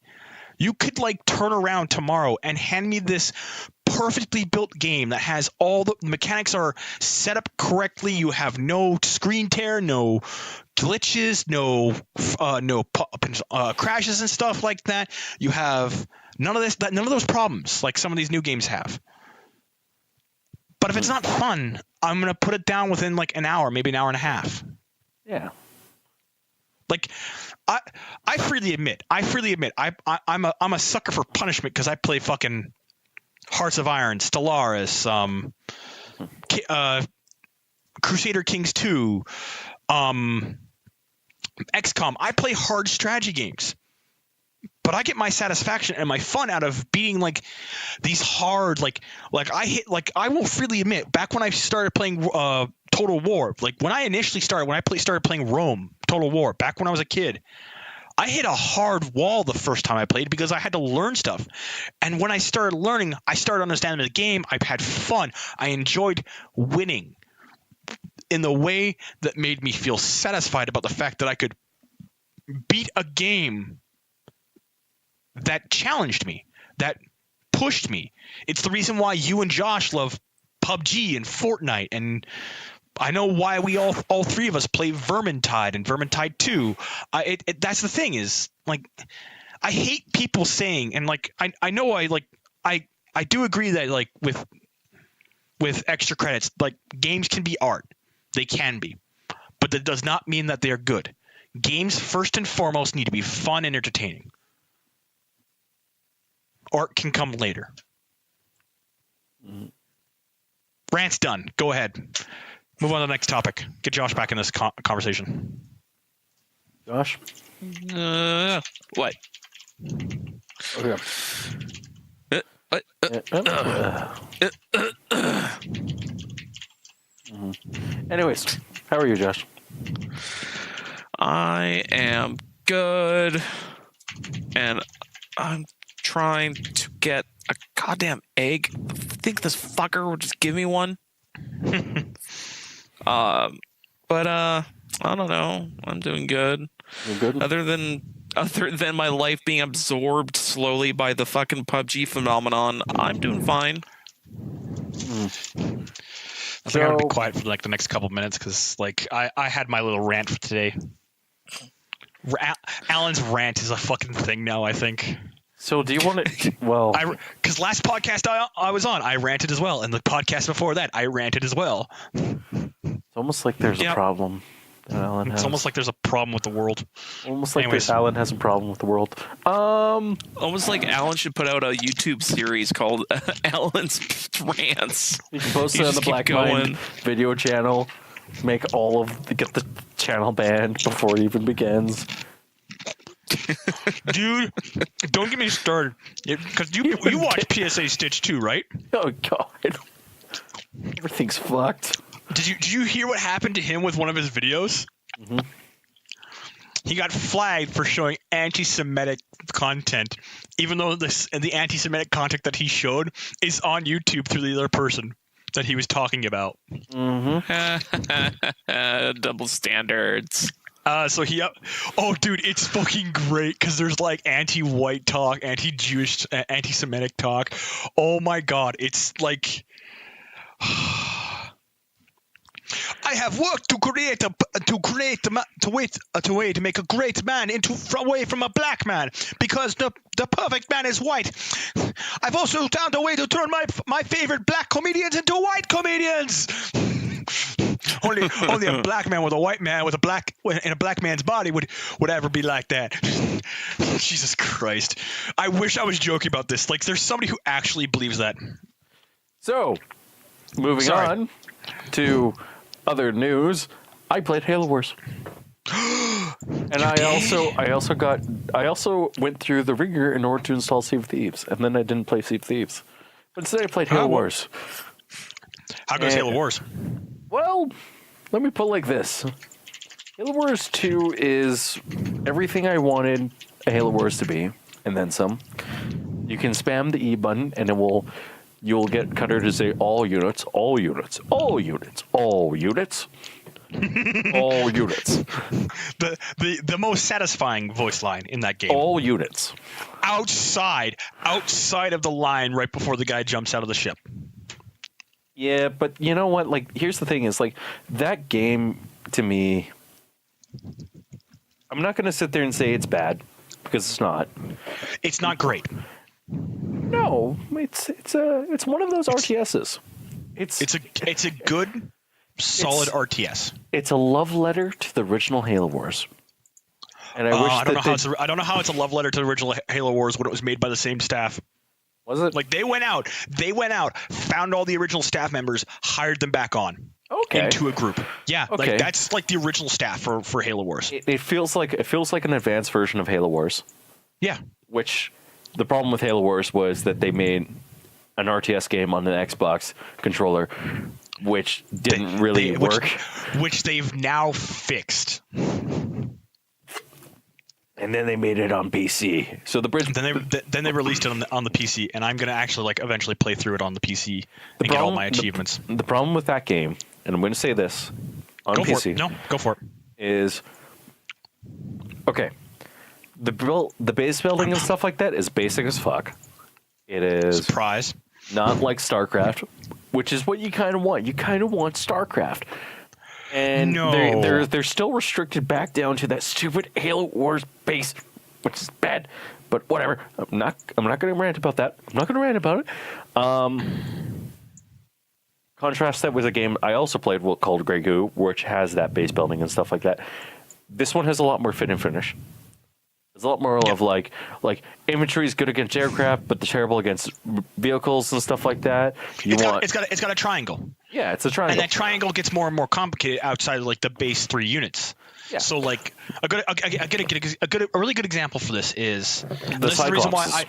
You could like turn around tomorrow and hand me this perfectly built game that has all the mechanics are set up correctly. You have no screen tear, no glitches, no crashes and stuff like that. You have none of those problems like some of these new games have. But if it's not fun, I'm gonna put it down within like an hour, maybe an hour and a half. Yeah. Like, I freely admit, I'm a sucker for punishment because I play fucking Hearts of Iron, Stellaris, Crusader Kings 2, XCOM. I play hard strategy games, but I get my satisfaction and my fun out of beating like these hard I will freely admit, back when I started playing Total War, like when I started playing Rome Total War back when I was a kid, I hit a hard wall the first time I played because I had to learn stuff. And when I started learning, I started understanding the game. I had fun. I enjoyed winning in the way that made me feel satisfied about the fact that I could beat a game that challenged me, that pushed me. It's the reason why you and Josh love PUBG and Fortnite, and I know why we all three of us play Vermintide and Vermintide 2. That's the thing is, like, I hate people saying, and like I know I do agree that like with extra credits, like games can be art. They can be. But that does not mean that they are good. Games first and foremost need to be fun and entertaining. Art can come later. Rant's done. Go ahead. Move on to the next topic. Get Josh back in this conversation. Josh? What? Okay. Anyways, how are you, Josh? I am good, and I'm trying to get a goddamn egg. I think this fucker will just give me one. But I don't know. I'm doing good. You're good? Other than my life being absorbed slowly by the fucking PUBG phenomenon, I'm doing fine. I think I'm gonna be quiet for like the next couple minutes because like I had my little rant for today. Allan's rant is a fucking thing now, I think. So do you want to? Well, because last podcast I was on, I ranted as well, and the podcast before that, I ranted as well. It's almost like there's a problem that Allan has. It's almost like there's a problem with the world. Almost like Allan has a problem with the world. Almost like Allan should put out a YouTube series called Allan's Rants. You can post it on the Black Mind video channel. Get the channel banned before it even begins. Dude, don't get me started. Because you watch PSA Stitch too, right? Oh God, everything's fucked. Did you hear what happened to him with one of his videos? Mm-hmm. He got flagged for showing anti-Semitic content, even though the anti-Semitic content that he showed is on YouTube through the other person that he was talking about. Mm-hmm. Double standards. Dude, it's fucking great because there's like anti-white talk, anti-Jewish, anti-Semitic talk. Oh my God, it's like. I have worked to make a great man away from a black man because the perfect man is white. I've also found a way to turn my favorite black comedians into white comedians. Only a black man with a white man in a black man's body would ever be like that. Jesus Christ! I wish I was joking about this. Like, there's somebody who actually believes that. So, moving on to other news. I played Halo Wars, and I also went through the ringer in order to install Sea of Thieves, and then I didn't play Sea of Thieves, but instead I played Halo Wars. How goes Halo Wars? Well, let me put it like this. Halo Wars 2 is everything I wanted a Halo Wars to be, and then some. You can spam the E button, and it will you'll get Cutter to say all units, all units, all units, all units, all units, The most satisfying voice line in that game. all units. Outside of the line right before the guy jumps out of the ship. Yeah, but you know what? Like, here's the thing: is like that game to me. I'm not going to sit there and say it's bad because it's not. It's not great. No, it's one of those RTSs. It's a good, solid RTS. It's a love letter to the original Halo Wars. And I don't know how it's a love letter to the original Halo Wars when it was made by the same staff. Was it? Like they went out, found all the original staff members, hired them back on into a group. Yeah, Okay. like that's like the original staff for Halo Wars. It feels like an advanced version of Halo Wars. Yeah. Which the problem with Halo Wars was that they made an RTS game on an Xbox controller, which didn't really work. Which they've now fixed. And then they made it on PC. So the bridge. Then they released it on the PC, and I'm gonna actually like eventually play through it on the PC and get all my achievements. The problem with that game, and I'm going to say this on PC. Go for it. Is okay. The base building and stuff like that is basic as fuck. It is Surprise. not like StarCraft, which is what you kind of want. You kind of want StarCraft. And No. they're still restricted back down to that stupid Halo Wars base, which is bad. But whatever. I'm not going to rant about that. I'm not going to rant about it. Contrast that with a game I also played called Grey Goo, which has that base building and stuff like that. This one has a lot more fit and finish. There's a lot more of like infantry is good against aircraft, but terrible against vehicles and stuff like that. It's got a triangle. Yeah, it's a triangle. And that triangle gets more and more complicated outside of like the base 3 units. Yeah. So like a really good example for this is The this is the reason why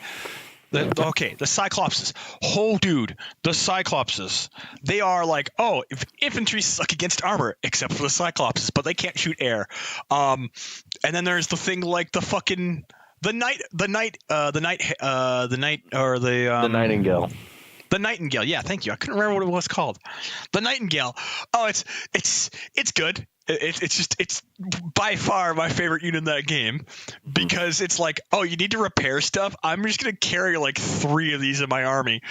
Cyclopses. the Cyclopses. Oh, dude, the Cyclopses. They are like, if infantry suck against armor, except for the Cyclopses, but they can't shoot air. And then there's the thing like the Nightingale. The Nightingale. Yeah, thank you. I couldn't remember what it was called. The Nightingale. Oh, it's good. It's by far my favorite unit in that game because it's like, you need to repair stuff. I'm just gonna carry like 3 of these in my army.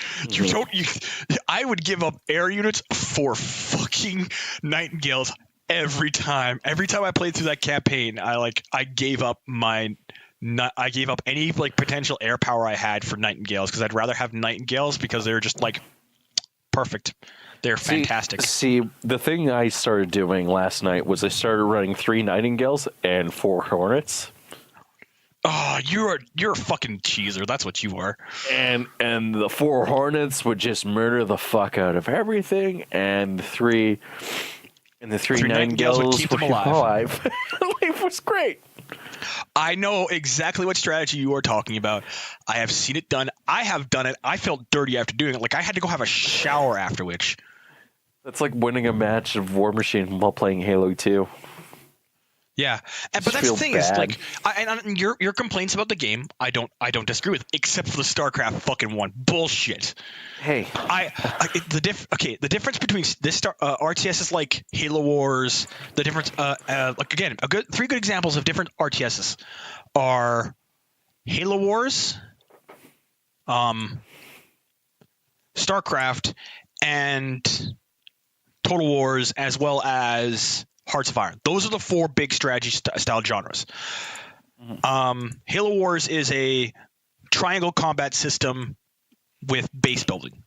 I would give up air units for fucking Nightingales every time. Every time I played through that campaign, I gave up any like potential air power I had for Nightingales because I'd rather have Nightingales because they're just like perfect. They're fantastic. See, the thing I started doing last night was I started running 3 Nightingales and 4 Hornets. Oh, you're a fucking cheeser. That's what you are. And the 4 Hornets would just murder the fuck out of everything, and the 3 Nightingales would keep them alive. Life was great. I know exactly what strategy you are talking about. I have seen it done. I have done it. I felt dirty after doing it. Like I had to go have a shower after which. That's like winning a match of War Machine while playing Halo 2. Yeah, but that's the thing is like, and your complaints about the game, I don't disagree with, except for the StarCraft fucking one bullshit. Hey, the difference between this RTSs like Halo Wars, the difference, like again, 3 good examples of different RTSs are Halo Wars, StarCraft, and Total Wars, as well as Hearts of Iron. Those are the 4 big strategy style genres. Halo Wars is a triangle combat system with base building.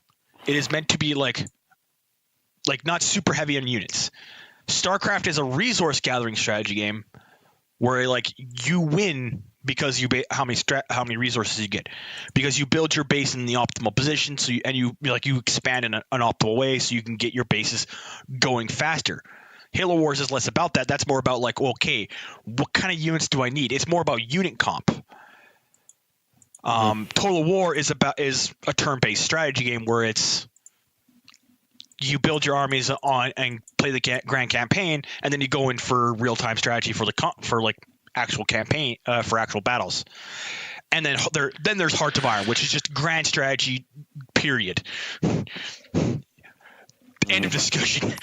It is meant to be like not super heavy on units. StarCraft is a resource gathering strategy game where like you win because how many resources you get, because you build your base in the optimal position, so you expand in an optimal way so you can get your bases going faster. Halo Wars is less about that. That's more about like, okay, what kind of units do I need? It's more about unit comp. Total War is a turn-based strategy game where it's you build your armies on and play the grand campaign, and then you go in for real-time strategy for actual campaign for actual battles. And then there's Heart of Iron, which is just grand strategy, period. End of discussion.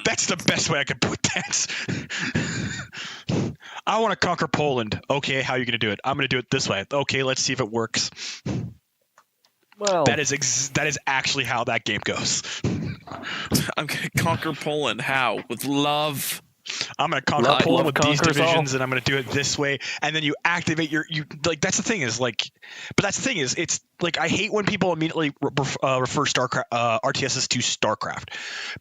That's the best way I could put that. I want to conquer Poland. Okay, how are you going to do it? I'm going to do it this way. Okay, let's see if it works. Well, That is actually how that game goes. I'm gonna conquer Poland. How? With love. I'm going to conquer Love Poland with these conquers all. divisions, and I'm going to do it this way. And then you activate that's the thing is it's like I hate when people immediately refer StarCraft RTSs to StarCraft,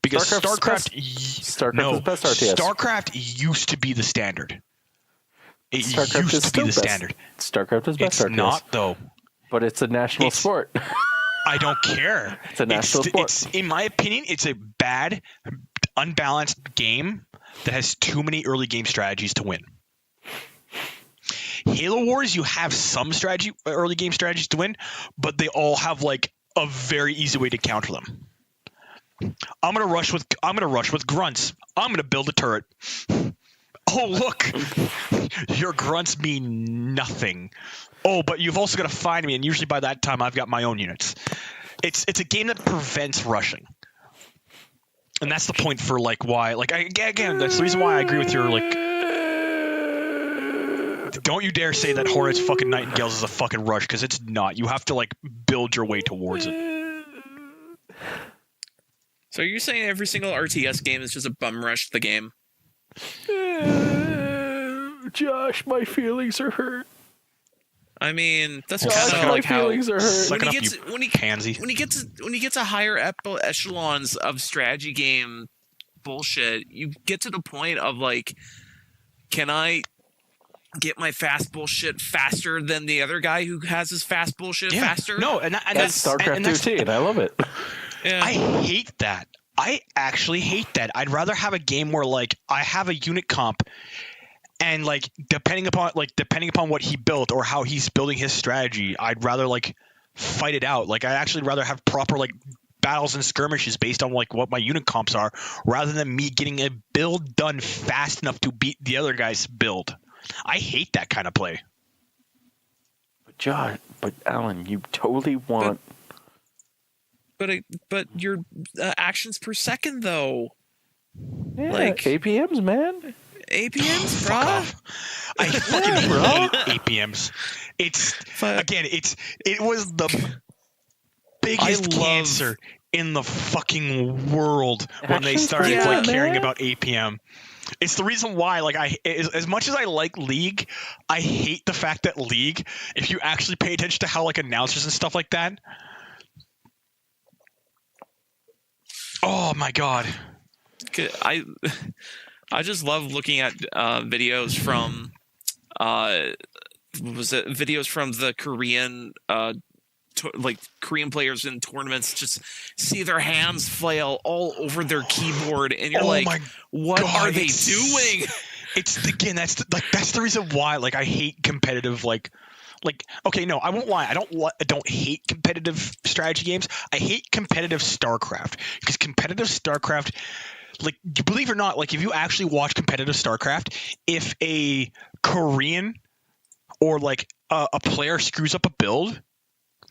because StarCraft is best RTS. StarCraft used to be the standard. It StarCraft used to be the standard. StarCraft is best It's RTS. not though. But it's a national sport. I don't care. It's a national sport. It's in my opinion, it's a bad, unbalanced game that has too many early game strategies to win. Halo Wars, you have some early game strategies to win, but they all have like a very easy way to counter them. I'm gonna rush with grunts. I'm gonna build a turret. Oh look, your grunts mean nothing. Oh, but you've also got to find me, and usually by that time I've got my own units. It's a game that prevents rushing. And that's the point for like why, like again, that's the reason why I agree with your like. Don't you dare say that Hornets fucking Nightingales is a fucking rush, because it's not. You have to like build your way towards it. So you're saying every single RTS game is just a bum rush to the game? Josh, my feelings are hurt. I mean, that's Josh, kind of my like how feelings are hurt. when he Pansy. gets to higher echelons of strategy game bullshit, you get to the point of like, can I get my fast bullshit faster than the other guy who has his fast bullshit faster? No, and That's StarCraft 13. I love it. Yeah. I hate that. I actually hate that. I'd rather have a game where like I have a unit comp, and like depending upon what he built or how he's building his strategy, I'd rather like fight it out. Like I actually rather have proper like battles and skirmishes based on like what my unit comps are, rather than me getting a build done fast enough to beat the other guy's build. I hate that kind of play. But Allan, you totally want. But your actions per second though. Yeah, like APMs, man. APMs, Fuck bro. off. I fucking hate APMs. It was the biggest cancer in the fucking world when they started like caring about APM. It's the reason why, like, as much as I like League, I hate the fact that League, if you actually pay attention to how like announcers and stuff like that, oh my god, I just love looking at videos from videos from the Korean Korean players in tournaments, just see their hands flail all over their keyboard, and you're what are they doing? It's again, that's the reason why like I hate competitive like okay, no, I won't lie. I don't hate competitive strategy games. I hate competitive StarCraft, because competitive StarCraft, like, believe it or not, like if you actually watch competitive StarCraft, if a Korean or like a player screws up a build,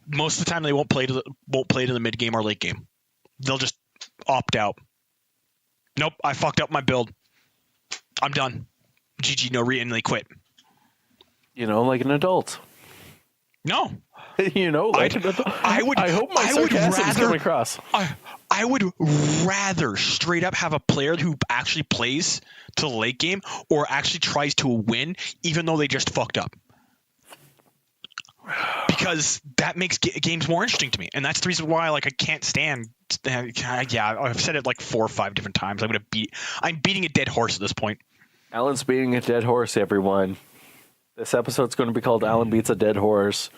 most of the time they won't play to the mid game or late game. They'll just opt out. Nope, I fucked up my build. I'm done. GG, no re, and they quit. Like an adult. No. Like an adult. I hope my sarcasm is coming across. I would rather straight up have a player who actually plays to the late game or actually tries to win, even though they just fucked up. Because that makes games more interesting to me, and that's the reason why like I can't stand. Yeah, I've said it like 4 or 5 different times. I'm beating a dead horse at this point. Allan's beating a dead horse, everyone. This episode's going to be called "Allan Beats a Dead Horse."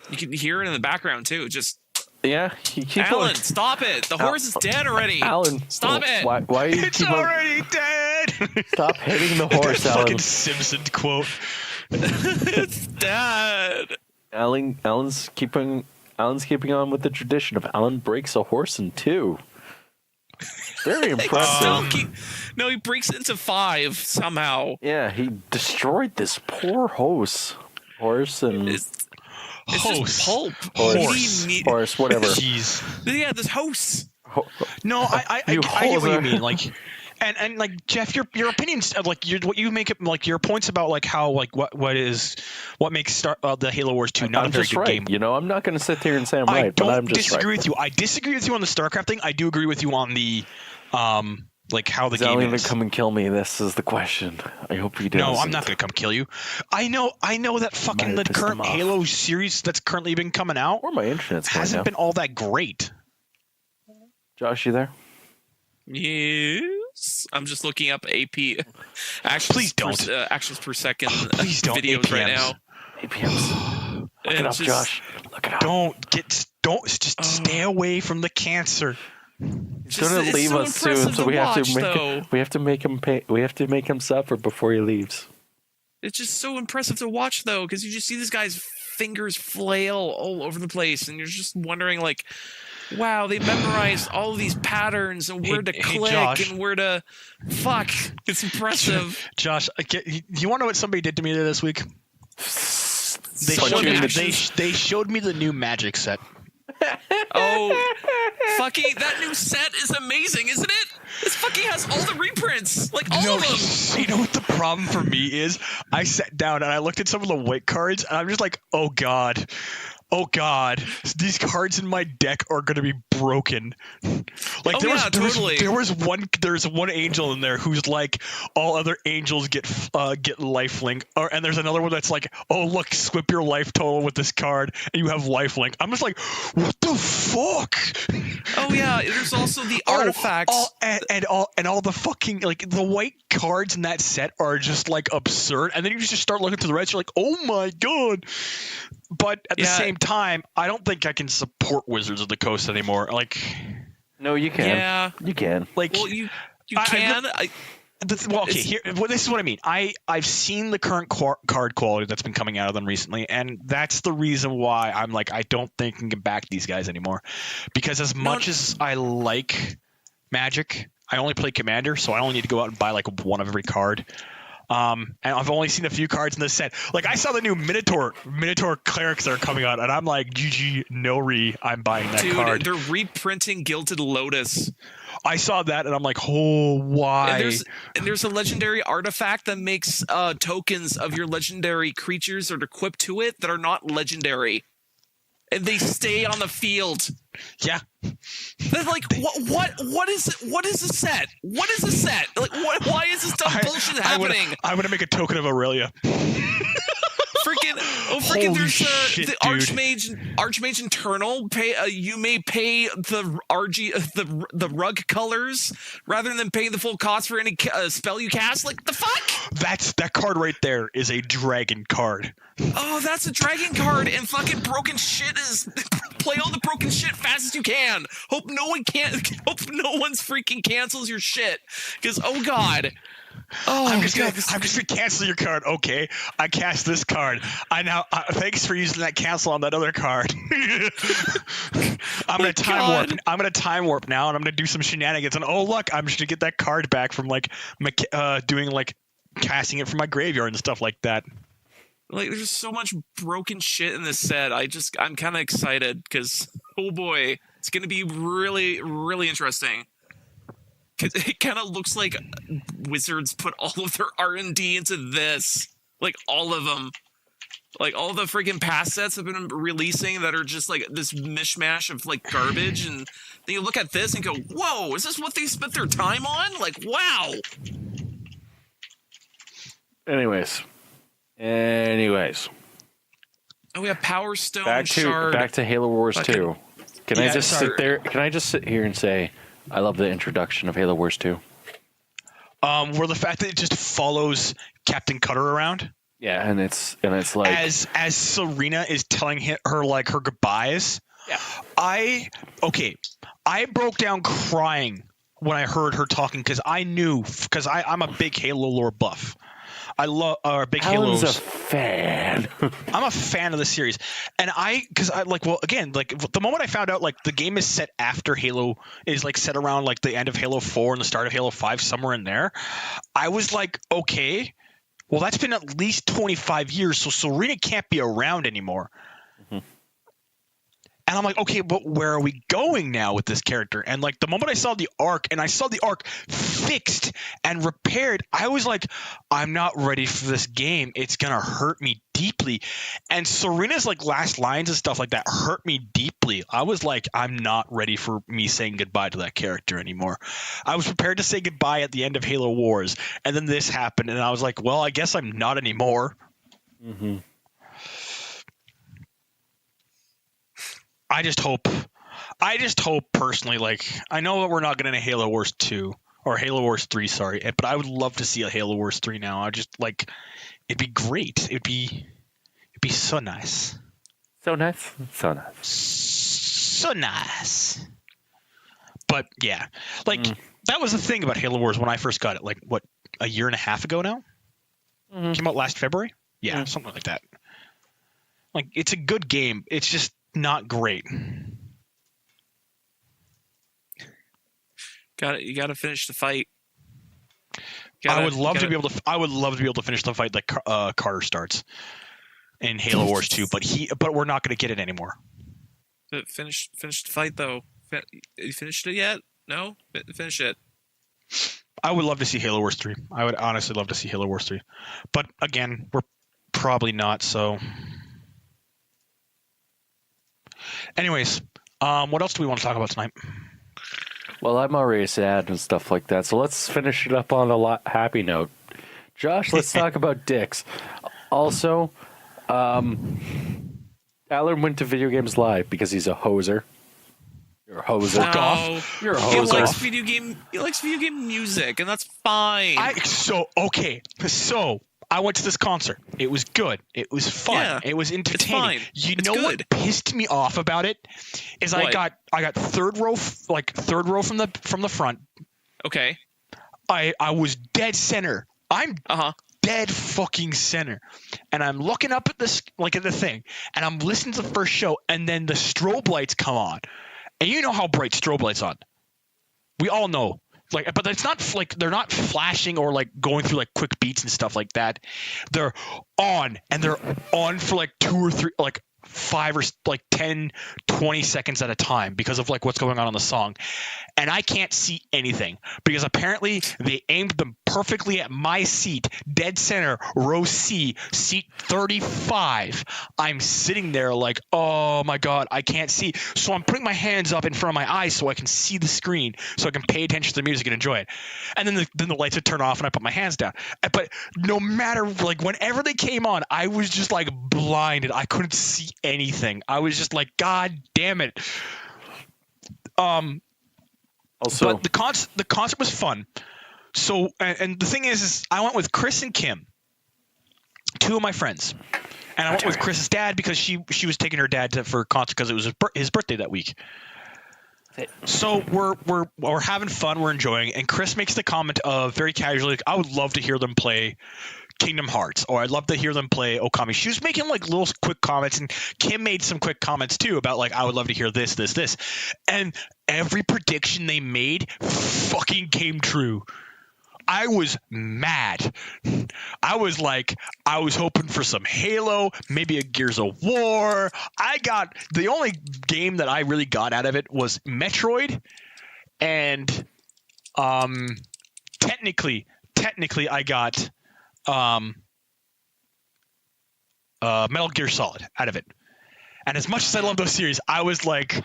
You can hear it in the background too. Just yeah, Allan, stop it! The horse is dead already. Allan, stop it! Why you It's already dead. Stop hitting the horse, Allan. Fucking Simpson quote. It's dead. Allan's keeping on with the tradition of Allan breaks a horse in two. Very Like, impressive. no, he breaks into 5 somehow. Yeah, he destroyed this poor horse and It's just pulp. horse, whatever. Jeez. Yeah, this house. No, I You get what you hoser. mean. Like, and like Jeff, your opinions, like what you make it, like your points about like how like what makes the Halo Wars 2 not I'm a very just good right. game. You know, I'm not going to sit there and say I'm I right, but I'm don't just disagree right. with you. I disagree with you on the StarCraft thing. I do agree with you on the like how the Is Allan game going is. to come and kill me? This is the question. I hope he does. No, I'm not going to come kill you. I know that fucking Might the have pissed current him off. Halo series that's currently been coming out Or my internet's going hasn't now. been all that great. Josh, you there? Yes. I'm just looking up AP actions. Please don't. Actions per second. Please don't. Videos right APMs. now. APMs. Look it And up, just- Josh. Look it up. Just stay away from the cancer. He's going to it's leave so us soon, impressive so to we have watch, to make though. we have to make him pay. We have to make him suffer before he leaves. It's just so impressive to watch, though, because you just see this guy's fingers flail all over the place, and you're just wondering, like, wow, they memorized all of these patterns and where to Hey, click Josh. and where to. Fuck, it's impressive. Josh, you want to know what somebody did to me this week? They Someone showed, me, actually- they showed me the new Magic set. Oh, fucking that new set is amazing, isn't it? This fucking has all the reprints, like all of them. You know what the problem for me is? I sat down and I looked at some of the white cards, and I'm just like, oh god, these cards in my deck are gonna be broken. Like Oh, yeah, totally. there's one angel in there who's like, all other angels get lifelink, and there's another one that's like, oh look, swip your life total with this card and you have lifelink. I'm just like, what the fuck? Oh yeah, there's also the artifacts. All the fucking, like, the white cards in that set are just like absurd, and then you just start looking through the rest, you're like, oh my god. But at the Yeah. same time, I don't think I can support Wizards of the Coast anymore. Like, No, you can. Yeah. You can. like, Well, you I- can. okay, this is what I mean. I've seen the current card quality that's been coming out of them recently, and that's the reason why I'm like, I don't think I can get back these guys anymore. Because as much as I like Magic, I only play Commander, so I only need to go out and buy like one of every card. And I've only seen a few cards in this set. Like, I saw the new Minotaur clerics that are coming out, and I'm like, GG, no I'm buying that Dude, card. they're reprinting Gilded Lotus. I saw that, and I'm like, oh, why? And there's a legendary artifact that makes tokens of your legendary creatures that are equipped to it that are not legendary. And they stay on the field. Yeah. They're like, what is a set? What is a set? Like, why is this dumb bullshit happening? I'm gonna make a token of Aurelia. Freaking! Holy There's shit, the dude. Archmage Internal. You may pay the the rug colors rather than paying the full cost for any spell you cast. Like, the fuck? That card right there is a dragon card. Oh, that's a dragon card, and fucking broken shit is play all the broken shit fast as you can. Hope no one's freaking cancels your shit, because oh god. Oh, I'm just gonna cancel your card. Okay, I cast this card. I now thanks for using that cancel on that other card. I'm gonna time warp. I'm gonna time warp now, and I'm gonna do some shenanigans. And oh look, I'm just gonna get that card back from like doing like casting it from my graveyard and stuff like that. Like, there's so much broken shit in this set. I'm kind of excited because, oh boy, it's going to be really, really interesting. Because it kind of looks like Wizards put all of their R&D into this. Like, all of them. Like, all the freaking past sets have been releasing that are just like this mishmash of like garbage. And then you look at this and go, whoa, is this what they spent their time on? Like, wow. Anyways. Oh, we have Power Stone Back to Halo Wars 2. Can I just sit here and say I love the introduction of Halo Wars 2? Where the fact that it just follows Captain Cutter around. Yeah, and it's like as Serena is telling her like her goodbyes. Yeah. I broke down crying when I heard her talking because I'm a big Halo lore buff. I love big Alan's Halos. a fan. I'm a fan of the series, and because I like, well, again, like the moment I found out like the game is set after Halo, is like set around like the end of Halo 4 and the start of Halo 5, somewhere in there, I was like, okay, well, that's been at least 25 years, so Serena can't be around anymore. And I'm like, okay, but where are we going now with this character? And like the moment I saw the arc and I saw the arc fixed and repaired, I was like, I'm not ready for this game. It's going to hurt me deeply. And Serena's like last lines and stuff like that hurt me deeply. I was like, I'm not ready for me saying goodbye to that character anymore. I was prepared to say goodbye at the end of Halo Wars. And then this happened. And I was like, well, I guess I'm not anymore. Mm-hmm. I just hope personally, like, I know that we're not getting a Halo Wars 2 or Halo Wars 3, sorry, but I would love to see a Halo Wars 3 now. I just like, it'd be great. It'd be so nice. So nice. So nice. So nice. But yeah, like that was the thing about Halo Wars when I first got it. Like what, a year and a half ago now? Mm-hmm. Came out last February? Yeah, something like that. Like it's a good game. It's just not great. You got to finish the fight. I would love to be able to finish the fight like Carter starts in Halo Wars 2, but we're not going to get it anymore. Finish the fight though. You finished it yet? No, finish it. I would love to see Halo Wars 3. I would honestly love to see Halo Wars 3, but again, we're probably not. So, anyways, what else do we want to talk about tonight? Well, I'm already sad and stuff like that, so let's finish it up on a happy note. Josh, let's talk about dicks. Also, Allan went to Video Games Live because he's a hoser. You're a hoser. Fuck off. You're a He hoser. likes video game music, and that's fine. So I went to this concert. It was good. It was fun. Yeah, it was entertaining. You know good. what pissed me off about it is What? I got third row from the front. Okay. I was dead center. I'm dead fucking center, and I'm looking up at this at the thing, and I'm listening to the first show, and then the strobe lights come on, and you know how bright strobe lights on. We all know. But it's not like they're not flashing or like going through like quick beats and stuff like that. They're on, and they're on for like 2 or 3, like 5 or like 10, 20 seconds at a time because of like what's going on the song. And I can't see anything because apparently they aimed them perfectly at my seat, dead center, row C, seat 35. I'm sitting there like, oh my God, I can't see. So I'm putting my hands up in front of my eyes so I can see the screen, so I can pay attention to the music and enjoy it. And then the lights would turn off and I put my hands down. But no matter, like whenever they came on, I was just like blinded. I couldn't see anything. I was just like, God damn it. Also, but the concert was fun. So, and the thing is I went with Chris and Kim, 2 of my friends, and I went with Chris's dad because she was taking her dad for a concert because it was his birthday that week. So we're having fun, we're enjoying, and Chris makes the comment of very casually, I would love to hear them play Kingdom Hearts, or I'd love to hear them play Okami. She was making like little quick comments, and Kim made some quick comments too about like, I would love to hear this, and every prediction they made fucking came true. I was mad. I was hoping for some Halo, maybe a Gears of War. The only game that I really got out of it was Metroid, and technically I got Metal Gear Solid out of it. And as much as I love those series, I was like,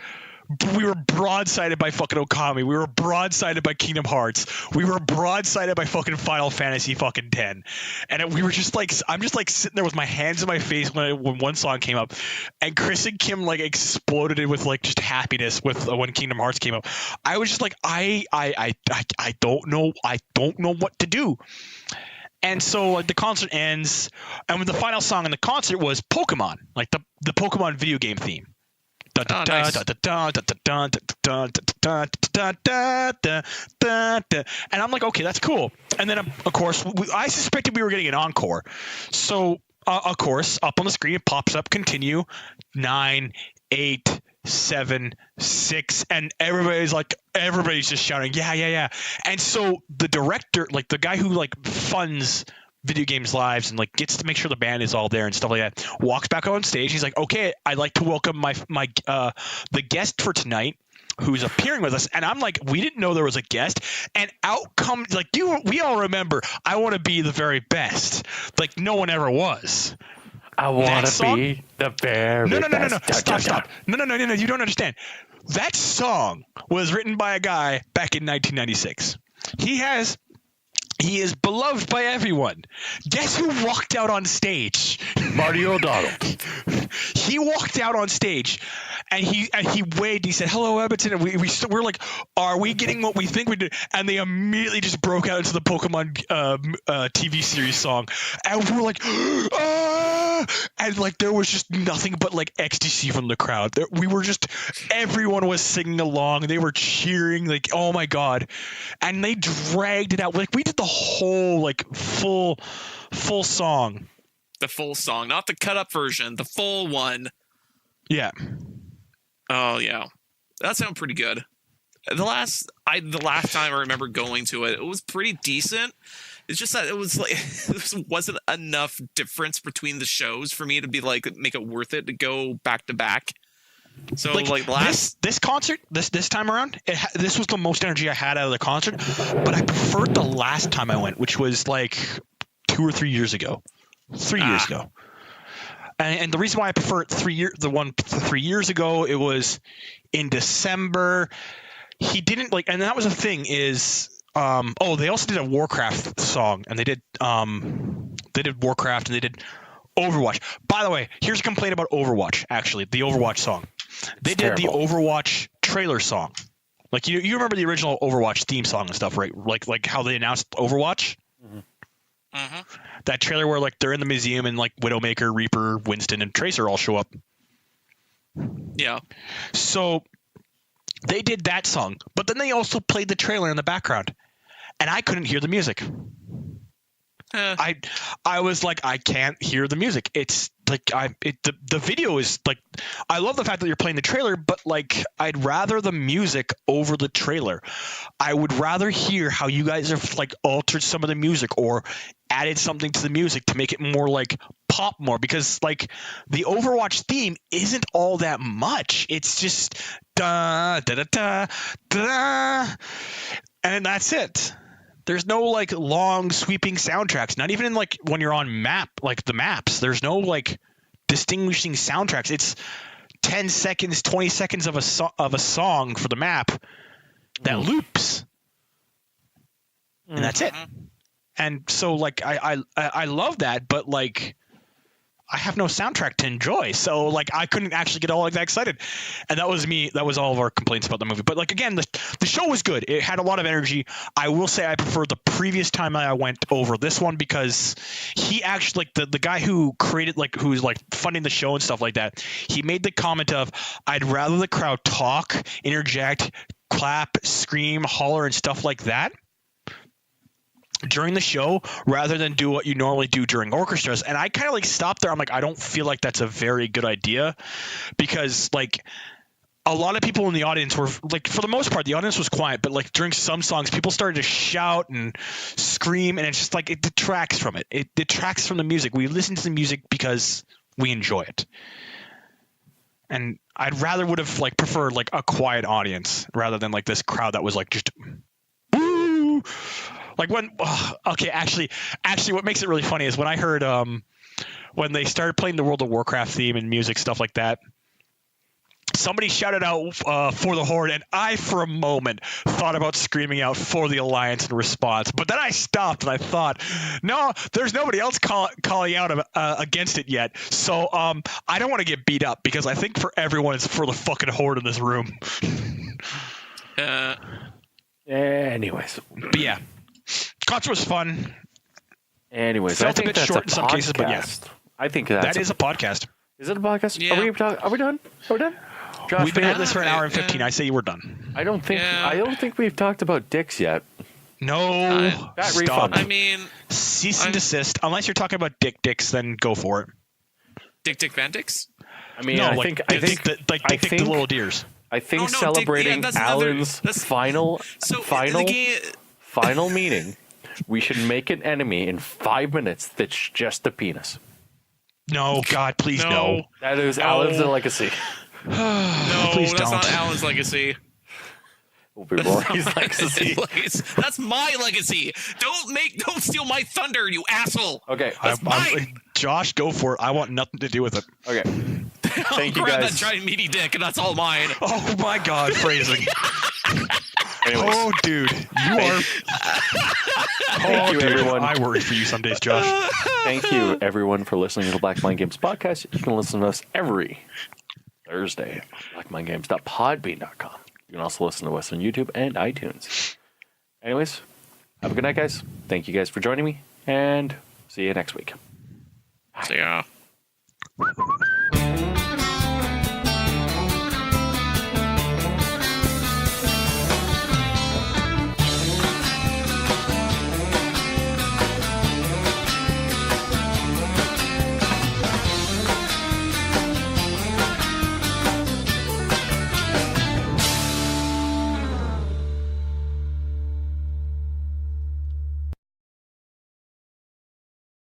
we were broadsided by fucking Okami. We were broadsided by Kingdom Hearts. We were broadsided by fucking Final Fantasy fucking 10. And we were just like, I'm just like sitting there with my hands in my face when one song came up, and Chris and Kim like exploded it with like just happiness with when Kingdom Hearts came up. I was just like, I don't know what to do. And so like the concert ends, and when the final song in the concert was Pokemon, like the Pokemon video game theme. And I'm like, okay, that's cool. And then, of course, I suspected we were getting an encore. So, of course, up on the screen, it pops up, continue, 9, 8, 7, 6, and everybody's just shouting, yeah. And so the director, like the guy who like funds video games lives and like gets to make sure the band is all there and stuff like that, walks back on stage. He's like, okay, I'd like to welcome the guest for tonight who's appearing with us. And I'm like, we didn't know there was a guest. And out comes like we all remember, I want to be the very best. Like no one ever was. I want to be the very no. best. Stop. No. You don't understand. That song was written by a guy back in 1996. He is beloved by everyone. Guess who walked out on stage? Marty O'Donnell. He walked out on stage, and he waved. He said, "Hello, Edmonton." And we're like, "Are we getting what we think we did?" And they immediately just broke out into the Pokemon TV series song, and we're like, "Ah!" And like there was just nothing but like ecstasy from the crowd. Everyone was singing along. They were cheering, like, "Oh my god!" And they dragged it out. Like we did the whole like full song. The full song, not the cut up version, the full one. Yeah. Oh yeah, that sounded pretty good. The last time I remember going to it, it was pretty decent. It's just that it was like there wasn't enough difference between the shows for me to be like make it worth it to go back to back. So like last this concert this time around, this was the most energy I had out of the concert, but I preferred the last time I went, which was like 2 or 3 years ago. 3 years ago. And the reason why I prefer the one 3 years ago, it was in December. He didn't like, and that was the thing is, they also did a Warcraft song, and they did Warcraft, and they did Overwatch. By the way, here's a complaint about Overwatch. Actually, the Overwatch song, they did the Overwatch trailer song. Like you remember the original Overwatch theme song and stuff, right? Like how they announced Overwatch. Mm-hmm. That trailer where like they're in the museum and like Widowmaker, Reaper, Winston, and Tracer all show up. Yeah. So they did that song, but then they also played the trailer in the background, and I couldn't hear the music. I was like, I can't hear the music. It's like the video is like, I love the fact that you're playing the trailer, but like I'd rather the music over the trailer. I would rather hear how you guys have like altered some of the music or added something to the music to make it more like pop more, because like the Overwatch theme isn't all that much. It's just da da da da da, and that's it. There's no like long sweeping soundtracks. Not even in like when you're on the maps. There's no like distinguishing soundtracks. It's 10 seconds, 20 seconds of a song for the map that loops, and that's it. And so like I love that, but like I have no soundtrack to enjoy, so like I couldn't actually get all like that excited. And that was me. That was all of our complaints about the movie. But like again, the show was good. It had a lot of energy. I will say I prefer the previous time I went over this one, because he actually like the guy who created like who's like funding the show and stuff like that. He made the comment of, I'd rather the crowd talk, interject, clap, scream, holler, and stuff like that during the show rather than do what you normally do during orchestras. And I kind of like stopped there. I'm like, I don't feel like that's a very good idea, because like a lot of people in the audience were like, for the most part, the audience was quiet, but like during some songs, people started to shout and scream, and it's just like, it detracts from it. It detracts from the music. We listen to the music because we enjoy it. And I'd rather would have like preferred like a quiet audience rather than like this crowd that was like just woo. Like when, actually, what makes it really funny is when I heard when they started playing the World of Warcraft theme and music, stuff like that, somebody shouted out for the Horde, and I, for a moment, thought about screaming out for the Alliance in response. But then I stopped and I thought, no, there's nobody else calling out against it yet. So I don't want to get beat up, because I think for everyone, it's for the fucking Horde in this room. Anyways. But yeah. Concert was fun. Anyways, felt a bit short in some cases, but yeah, I think that is a podcast. Is it a podcast? Yeah. Are we done? Are we done? Josh, We've been at this for an hour and Yeah. 15. I say we're done. I don't think we've talked about dicks yet. No, That stop. refund. I mean, Cease and desist. Unless you're talking about dicks, then go for it. Dick Van Dicks. I mean, No, I like think the little deers. I think No, Dick- celebrating yeah, that's another- Alan's that's- final the game, final meeting, we should make an enemy in 5 minutes that's just a penis. No, God, please no. That is No. Alan's legacy. no, Please that's don't. not Alan's legacy. Will be Rory's legacy. That's my legacy. Don't steal my thunder, you asshole. Okay, That's mine. Josh, go for it. I want nothing to do with it. okay. Thank you Grab guys. that giant meaty dick, and that's all mine. Oh my God, phrasing. Anyways, Oh, dude, you are. thank you, dude, everyone. I worry for you some days, Josh. Thank you, everyone, for listening to the Black Mind Games podcast. You can listen to us every Thursday at blackmindgames.podbean.com. You can also listen to us on YouTube and iTunes. Anyways, have a good night, guys. Thank you guys for joining me, and see you next week. So yeah.